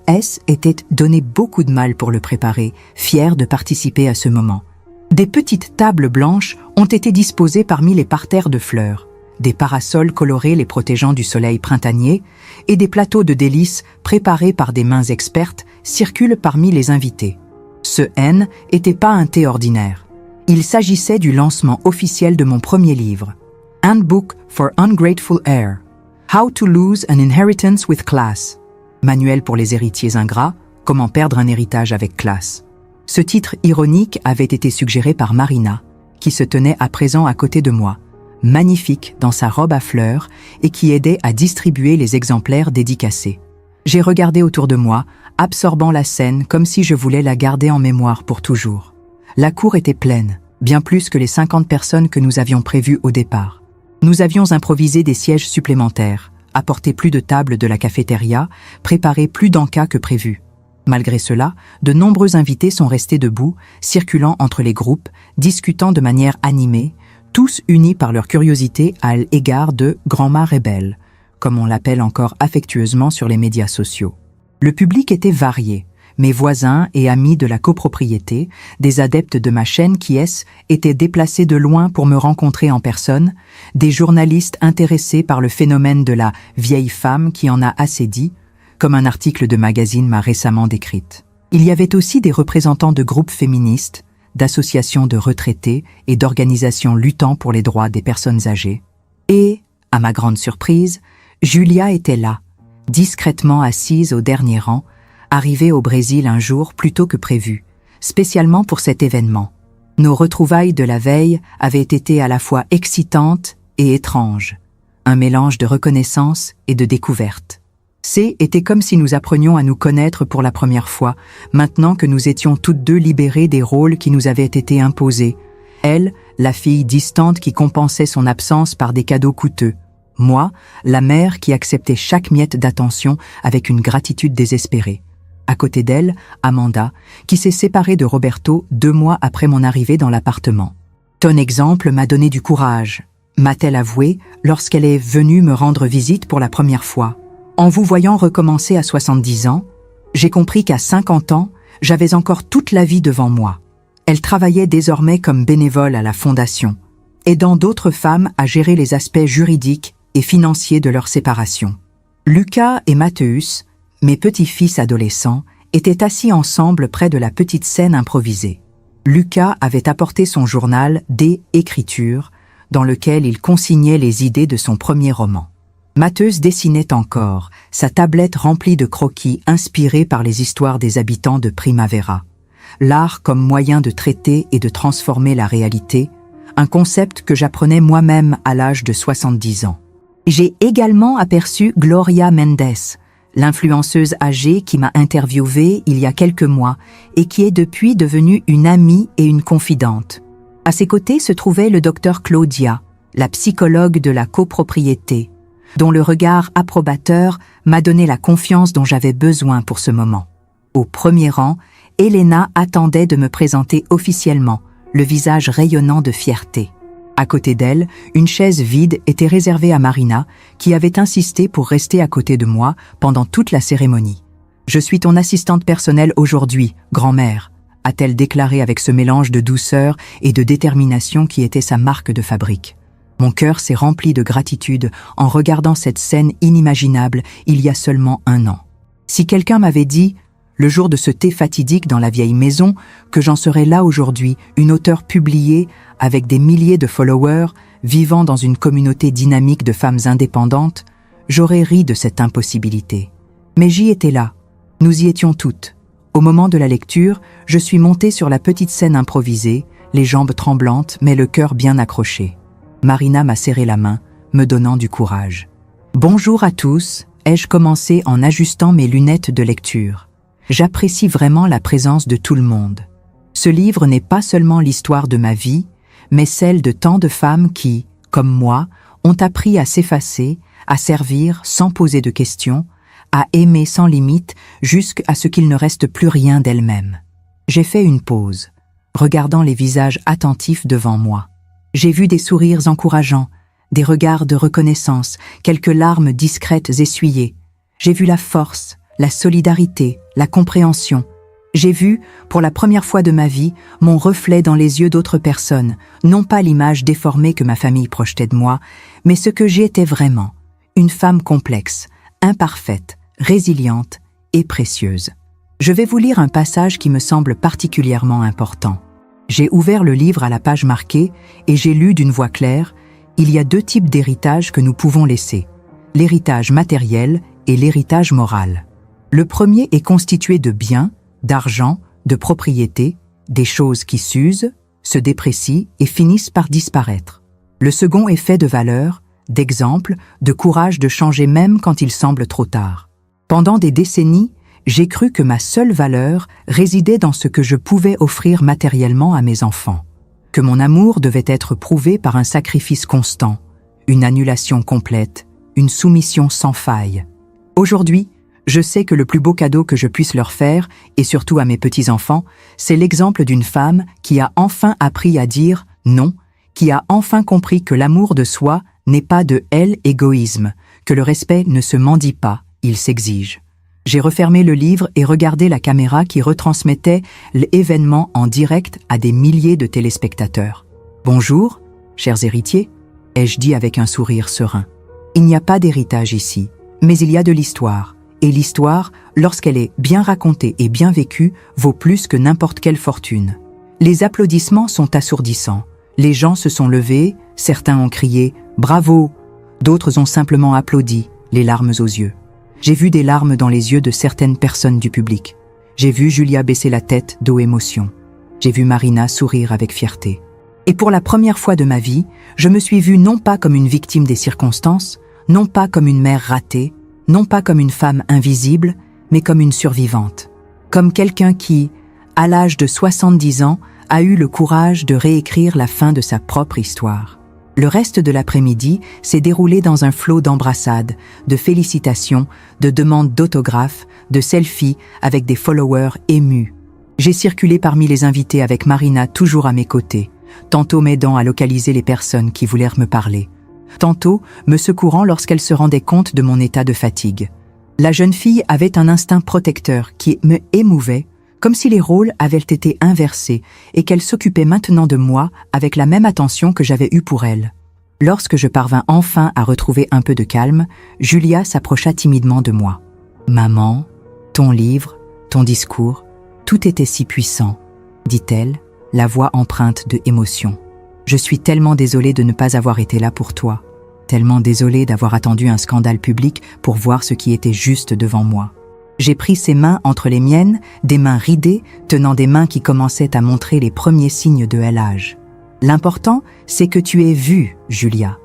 étaient donné beaucoup de mal pour le préparer, fiers de participer à ce moment. Des petites tables blanches ont été disposées parmi les parterres de fleurs, des parasols colorés les protégeant du soleil printanier et des plateaux de délices préparés par des mains expertes circulent parmi les invités. Ce n'était pas un thé ordinaire. Il s'agissait du lancement officiel de mon premier livre, Handbook for Ungrateful Heir, How to Lose an Inheritance with Class, Manuel pour les héritiers ingrats, comment perdre un héritage avec classe. Ce titre ironique avait été suggéré par Marina, qui se tenait à présent à côté de moi, magnifique dans sa robe à fleurs et qui aidait à distribuer les exemplaires dédicacés. J'ai regardé autour de moi, absorbant la scène comme si je voulais la garder en mémoire pour toujours. La cour était pleine, bien plus que les 50 personnes que nous avions prévues au départ. Nous avions improvisé des sièges supplémentaires, apporté plus de tables de la cafétéria, préparé plus d'encas que prévu. Malgré cela, de nombreux invités sont restés debout, circulant entre les groupes, discutant de manière animée, tous unis par leur curiosité à l'égard de « Grand-mère rebelle », comme on l'appelle encore affectueusement sur les médias sociaux. Le public était varié. Mes voisins et amis de la copropriété, des adeptes de ma chaîne qui étaient déplacés de loin pour me rencontrer en personne, des journalistes intéressés par le phénomène de la « vieille femme qui en a assez dit », comme un article de magazine m'a récemment décrite. Il y avait aussi des représentants de groupes féministes, d'associations de retraités et d'organisations luttant pour les droits des personnes âgées. Et, à ma grande surprise, Julia était là, discrètement assise au dernier rang, arrivée au Brésil un jour plus tôt que prévu, spécialement pour cet événement. Nos retrouvailles de la veille avaient été à la fois excitantes et étranges, un mélange de reconnaissance et de découverte. C'était comme si nous apprenions à nous connaître pour la première fois, maintenant que nous étions toutes deux libérées des rôles qui nous avaient été imposés. Elle, la fille distante qui compensait son absence par des cadeaux coûteux. Moi, la mère qui acceptait chaque miette d'attention avec une gratitude désespérée. À côté d'elle, Amanda, qui s'est séparée de Roberto 2 mois après mon arrivée dans l'appartement. Ton exemple m'a donné du courage, m'a-t-elle avoué lorsqu'elle est venue me rendre visite pour la première fois. En vous voyant recommencer à 70 ans, j'ai compris qu'à 50 ans, j'avais encore toute la vie devant moi. Elle travaillait désormais comme bénévole à la fondation, aidant d'autres femmes à gérer les aspects juridiques et financiers de leur séparation. Lucas et Mathéus, mes petits-fils adolescents, étaient assis ensemble près de la petite scène improvisée. Lucas avait apporté son journal d'écriture, dans lequel il consignait les idées de son premier roman. Mathéus dessinait encore, sa tablette remplie de croquis inspirés par les histoires des habitants de Primavera. L'art comme moyen de traiter et de transformer la réalité, un concept que j'apprenais moi-même à l'âge de 70 ans. J'ai également aperçu Gloria Mendes, l'influenceuse âgée qui m'a interviewée il y a quelques mois et qui est depuis devenue une amie et une confidente. À ses côtés se trouvait le docteur Claudia, la psychologue de la copropriété, dont le regard approbateur m'a donné la confiance dont j'avais besoin pour ce moment. Au premier rang, Elena attendait de me présenter officiellement, le visage rayonnant de fierté. À côté d'elle, une chaise vide était réservée à Marina, qui avait insisté pour rester à côté de moi pendant toute la cérémonie. « Je suis ton assistante personnelle aujourd'hui, grand-mère », a-t-elle déclaré avec ce mélange de douceur et de détermination qui était sa marque de fabrique. Mon cœur s'est rempli de gratitude en regardant cette scène inimaginable il y a seulement 1 an. Si quelqu'un m'avait dit, le jour de ce thé fatidique dans la vieille maison, que j'en serais là aujourd'hui, une auteure publiée, avec des milliers de followers, vivant dans une communauté dynamique de femmes indépendantes, j'aurais ri de cette impossibilité. Mais j'y étais là. Nous y étions toutes. Au moment de la lecture, je suis montée sur la petite scène improvisée, les jambes tremblantes, mais le cœur bien accroché. Marina m'a serré la main, me donnant du courage. « Bonjour à tous », ai-je commencé en ajustant mes lunettes de lecture. J'apprécie vraiment la présence de tout le monde. Ce livre n'est pas seulement l'histoire de ma vie, mais celle de tant de femmes qui, comme moi, ont appris à s'effacer, à servir sans poser de questions, à aimer sans limite jusqu'à ce qu'il ne reste plus rien d'elles-mêmes. J'ai fait une pause, regardant les visages attentifs devant moi. J'ai vu des sourires encourageants, des regards de reconnaissance, quelques larmes discrètes essuyées. J'ai vu la force, la solidarité, la compréhension. J'ai vu, pour la première fois de ma vie, mon reflet dans les yeux d'autres personnes, non pas l'image déformée que ma famille projetait de moi, mais ce que j'étais vraiment, une femme complexe, imparfaite, résiliente et précieuse. Je vais vous lire un passage qui me semble particulièrement important. J'ai ouvert le livre à la page marquée et j'ai lu d'une voix claire « Il y a 2 types d'héritage que nous pouvons laisser, l'héritage matériel et l'héritage moral. Le premier est constitué de biens, d'argent, de propriétés, des choses qui s'usent, se déprécient et finissent par disparaître. Le second est fait de valeurs, d'exemples, de courage de changer même quand il semble trop tard. Pendant des décennies, j'ai cru que ma seule valeur résidait dans ce que je pouvais offrir matériellement à mes enfants, que mon amour devait être prouvé par un sacrifice constant, une annulation complète, une soumission sans faille. Aujourd'hui, je sais que le plus beau cadeau que je puisse leur faire, et surtout à mes petits-enfants, c'est l'exemple d'une femme qui a enfin appris à dire non, qui a enfin compris que l'amour de soi n'est pas de l'égoïsme, que le respect ne se mendie pas, il s'exige. J'ai refermé le livre et regardé la caméra qui retransmettait l'événement en direct à des milliers de téléspectateurs. « Bonjour, chers héritiers », ai-je dit avec un sourire serein. Il n'y a pas d'héritage ici, mais il y a de l'histoire. Et l'histoire, lorsqu'elle est bien racontée et bien vécue, vaut plus que n'importe quelle fortune. Les applaudissements sont assourdissants. Les gens se sont levés, certains ont crié « Bravo !», d'autres ont simplement applaudi, les larmes aux yeux. J'ai vu des larmes dans les yeux de certaines personnes du public. J'ai vu Julia baisser la tête d'eau émotion. J'ai vu Marina sourire avec fierté. Et pour la première fois de ma vie, je me suis vue non pas comme une victime des circonstances, non pas comme une mère ratée, non pas comme une femme invisible, mais comme une survivante. Comme quelqu'un qui, à l'âge de 70 ans, a eu le courage de réécrire la fin de sa propre histoire. Le reste de l'après-midi s'est déroulé dans un flot d'embrassades, de félicitations, de demandes d'autographes, de selfies avec des followers émus. J'ai circulé parmi les invités avec Marina toujours à mes côtés, tantôt m'aidant à localiser les personnes qui voulaient me parler, tantôt me secourant lorsqu'elle se rendait compte de mon état de fatigue. La jeune fille avait un instinct protecteur qui me émouvait, comme si les rôles avaient été inversés et qu'elle s'occupait maintenant de moi avec la même attention que j'avais eue pour elle. Lorsque je parvins enfin à retrouver un peu de calme, Julia s'approcha timidement de moi. « Maman, ton livre, ton discours, tout était si puissant, » dit-elle, la voix empreinte de émotion. « Je suis tellement désolée de ne pas avoir été là pour toi, tellement désolée d'avoir attendu un scandale public pour voir ce qui était juste devant moi. » J'ai pris ses mains entre les miennes, des mains ridées, tenant des mains qui commençaient à montrer les premiers signes de l'âge. L'important, c'est que tu aies vu, Julia.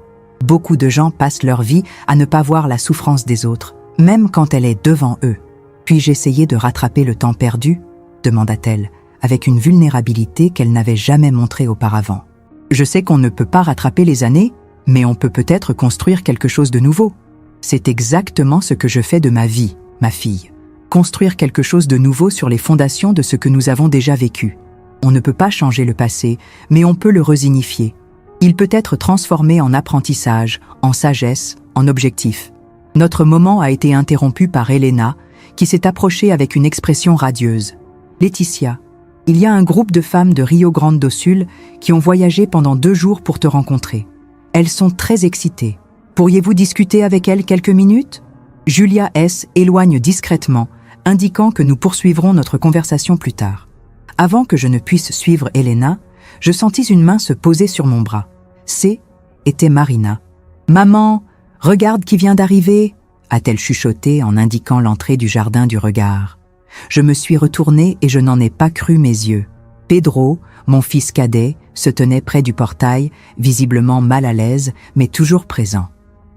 Beaucoup de gens passent leur vie à ne pas voir la souffrance des autres, même quand elle est devant eux. Puis-je essayer de rattraper le temps perdu ? Demanda-t-elle, avec une vulnérabilité qu'elle n'avait jamais montrée auparavant. Je sais qu'on ne peut pas rattraper les années, mais on peut peut-être construire quelque chose de nouveau. C'est exactement ce que je fais de ma vie, ma fille. Construire quelque chose de nouveau sur les fondations de ce que nous avons déjà vécu. On ne peut pas changer le passé, mais on peut le resignifier. Il peut être transformé en apprentissage, en sagesse, en objectif. Notre moment a été interrompu par Elena, qui s'est approchée avec une expression radieuse. « Laetitia, il y a un groupe de femmes de Rio Grande do Sul qui ont voyagé pendant 2 jours pour te rencontrer. Elles sont très excitées. Pourriez-vous discuter avec elles quelques minutes ?» Julia S. éloigne discrètement, indiquant que nous poursuivrons notre conversation plus tard. Avant que je ne puisse suivre Elena, je sentis une main se poser sur mon bras. Était Marina. « Maman, regarde qui vient d'arriver !» a-t-elle chuchoté en indiquant l'entrée du jardin du regard. Je me suis retournée et je n'en ai pas cru mes yeux. Pedro, mon fils cadet, se tenait près du portail, visiblement mal à l'aise, mais toujours présent.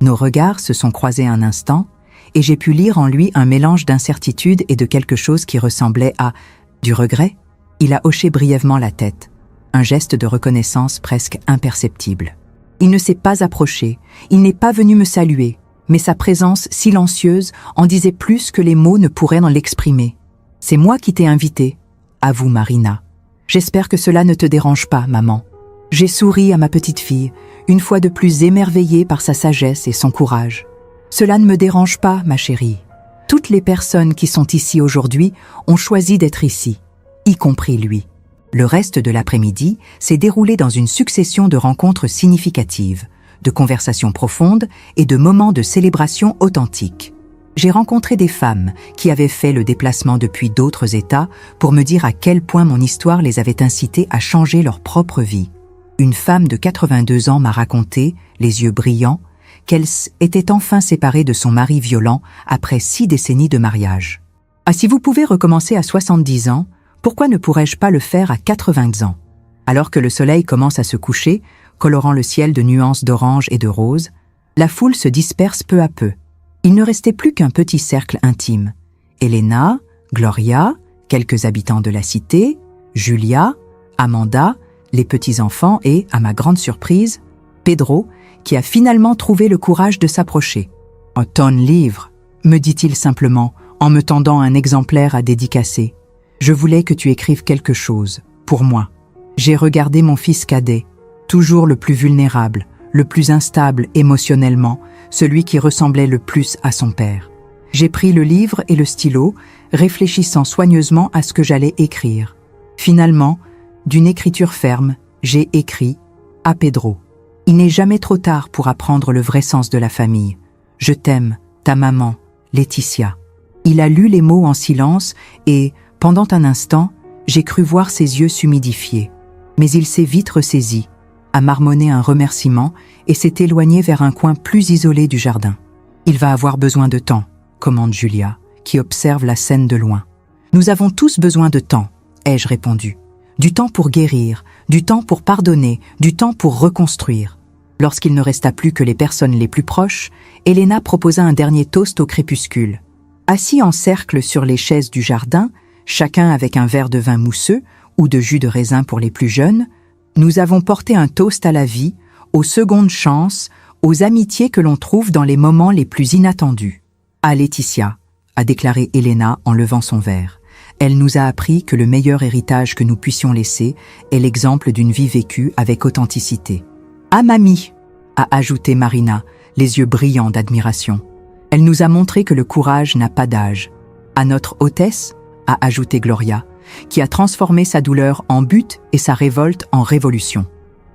Nos regards se sont croisés un instant, et j'ai pu lire en lui un mélange d'incertitude et de quelque chose qui ressemblait à du regret. Il a hoché brièvement la tête, un geste de reconnaissance presque imperceptible. Il ne s'est pas approché, il n'est pas venu me saluer, mais sa présence silencieuse en disait plus que les mots ne pourraient en l'exprimer. « C'est moi qui t'ai invité, avoue Marina. J'espère que cela ne te dérange pas, maman. » J'ai souri à ma petite fille, une fois de plus émerveillée par sa sagesse et son courage. « Cela ne me dérange pas, ma chérie. Toutes les personnes qui sont ici aujourd'hui ont choisi d'être ici, y compris lui. » Le reste de l'après-midi s'est déroulé dans une succession de rencontres significatives, de conversations profondes et de moments de célébration authentiques. J'ai rencontré des femmes qui avaient fait le déplacement depuis d'autres États pour me dire à quel point mon histoire les avait incitées à changer leur propre vie. Une femme de 82 ans m'a raconté, les yeux brillants, qu'elle était enfin séparée de son mari violent après 6 décennies de mariage. « Ah, si vous pouvez recommencer à 70 ans, pourquoi ne pourrais-je pas le faire à 80 ans ?» Alors que le soleil commence à se coucher, colorant le ciel de nuances d'orange et de rose, la foule se disperse peu à peu. Il ne restait plus qu'un petit cercle intime. Elena, Gloria, quelques habitants de la cité, Julia, Amanda, les petits-enfants et, à ma grande surprise, Pedro, qui a finalement trouvé le courage de s'approcher. « Oh, ton livre !» me dit-il simplement, en me tendant un exemplaire à dédicacer. « Je voulais que tu écrives quelque chose, pour moi. » J'ai regardé mon fils cadet, toujours le plus vulnérable, le plus instable émotionnellement, celui qui ressemblait le plus à son père. J'ai pris le livre et le stylo, réfléchissant soigneusement à ce que j'allais écrire. Finalement, d'une écriture ferme, j'ai écrit « À Pedro. Il n'est jamais trop tard pour apprendre le vrai sens de la famille. Je t'aime, ta maman, Laetitia. » Il a lu les mots en silence et, pendant un instant, J'ai cru voir ses yeux s'humidifier, mais il s'est vite ressaisi, a marmonné un remerciement et s'est éloigné vers un coin plus isolé du jardin. Il va avoir besoin de temps, commande Julia, qui observe la scène de loin. Nous avons tous besoin de temps, ai-je répondu. Du temps pour guérir, du temps pour pardonner, du temps pour reconstruire. Lorsqu'il ne resta plus que les personnes les plus proches, Elena proposa un dernier toast au crépuscule. Assis en cercle sur les chaises du jardin, chacun avec un verre de vin mousseux ou de jus de raisin pour les plus jeunes, nous avons porté un toast à la vie, aux secondes chances, aux amitiés que l'on trouve dans les moments les plus inattendus. À Laetitia, a déclaré Elena en levant son verre. Elle nous a appris que le meilleur héritage que nous puissions laisser est l'exemple d'une vie vécue avec authenticité. À mamie, a ajouté Marina, les yeux brillants d'admiration. Elle nous a montré que le courage n'a pas d'âge. À notre hôtesse, a ajouté Gloria, qui a transformé sa douleur en but et sa révolte en révolution.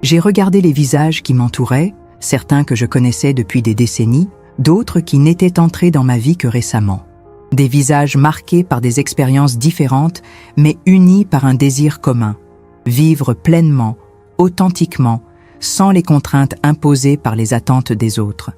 J'ai regardé les visages qui m'entouraient, certains que je connaissais depuis des décennies, d'autres qui n'étaient entrés dans ma vie que récemment. Des visages marqués par des expériences différentes, mais unis par un désir commun. Vivre pleinement, authentiquement, sans les contraintes imposées par les attentes des autres.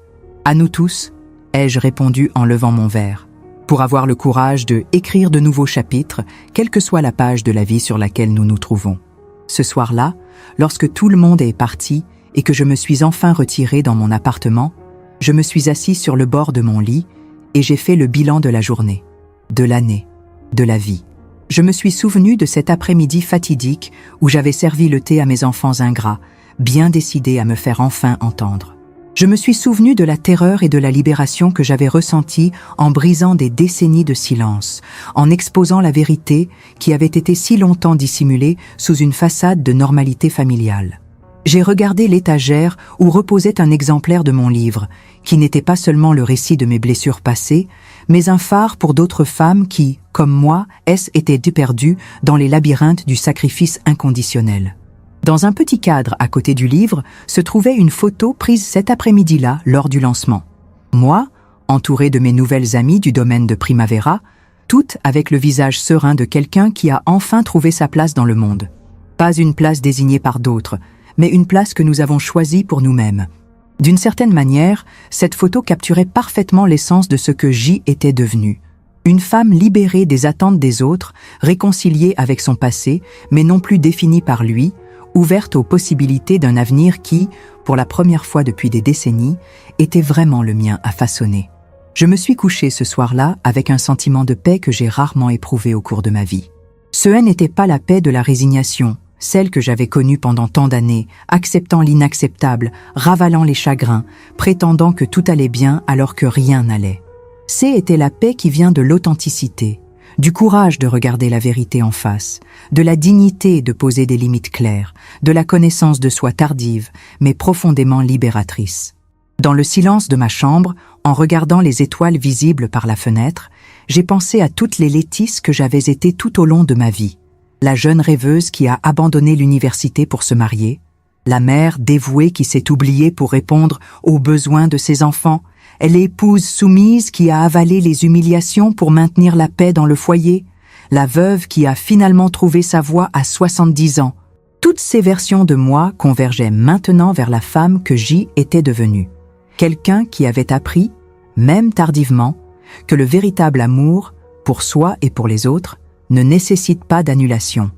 À nous tous, ai-je répondu en levant mon verre, pour avoir le courage de écrire de nouveaux chapitres, quelle que soit la page de la vie sur laquelle nous nous trouvons. Ce soir-là, lorsque tout le monde est parti et que je me suis enfin retiré dans mon appartement, je me suis assis sur le bord de mon lit et j'ai fait le bilan de la journée, de l'année, de la vie. Je me suis souvenu de cet après-midi fatidique où j'avais servi le thé à mes enfants ingrats, bien décidés à me faire enfin entendre. Je me suis souvenu de la terreur et de la libération que j'avais ressentie en brisant des décennies de silence, en exposant la vérité qui avait été si longtemps dissimulée sous une façade de normalité familiale. J'ai regardé l'étagère où reposait un exemplaire de mon livre, qui n'était pas seulement le récit de mes blessures passées, mais un phare pour d'autres femmes qui, comme moi, étaient perdues dans les labyrinthes du sacrifice inconditionnel. Dans un petit cadre à côté du livre se trouvait une photo prise cet après-midi-là lors du lancement. Moi, entourée de mes nouvelles amies du domaine de Primavera, toutes avec le visage serein de quelqu'un qui a enfin trouvé sa place dans le monde. Pas une place désignée par d'autres, mais une place que nous avons choisie pour nous-mêmes. D'une certaine manière, cette photo capturait parfaitement l'essence de ce que J était devenue. Une femme libérée des attentes des autres, réconciliée avec son passé, mais non plus définie par lui, ouverte aux possibilités d'un avenir qui, pour la première fois depuis des décennies, était vraiment le mien à façonner. Je me suis couché ce soir-là avec un sentiment de paix que j'ai rarement éprouvé au cours de ma vie. Ce n'était pas la paix de la résignation, celle que j'avais connue pendant tant d'années, acceptant l'inacceptable, ravalant les chagrins, prétendant que tout allait bien alors que rien n'allait. C'était la paix qui vient de l'authenticité, du courage de regarder la vérité en face, de la dignité de poser des limites claires, de la connaissance de soi tardive, mais profondément libératrice. Dans le silence de ma chambre, en regardant les étoiles visibles par la fenêtre, j'ai pensé à toutes les Laetices que j'avais été tout au long de ma vie. La jeune rêveuse qui a abandonné l'université pour se marier, la mère dévouée qui s'est oubliée pour répondre aux besoins de ses enfants, l'épouse soumise qui a avalé les humiliations pour maintenir la paix dans le foyer, la veuve qui a finalement trouvé sa voie à 70 ans. Toutes ces versions de moi convergeaient maintenant vers la femme que J était devenue. Quelqu'un qui avait appris, même tardivement, que le véritable amour, pour soi et pour les autres, ne nécessite pas d'annulation,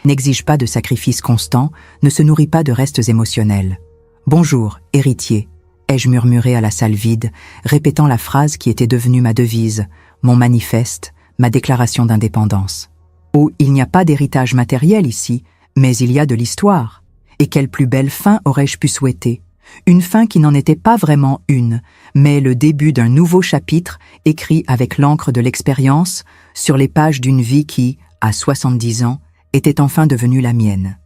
n'exige pas de sacrifices constants, ne se nourrit pas de restes émotionnels. « Bonjour, héritier », ai-je murmuré à la salle vide, répétant la phrase qui était devenue ma devise, mon manifeste, ma déclaration d'indépendance. Oh, il n'y a pas d'héritage matériel ici, mais il y a de l'histoire. Et quelle plus belle fin aurais-je pu souhaiter? Une fin qui n'en était pas vraiment une, mais le début d'un nouveau chapitre écrit avec l'encre de l'expérience sur les pages d'une vie qui, à 70 ans, était enfin devenue la mienne.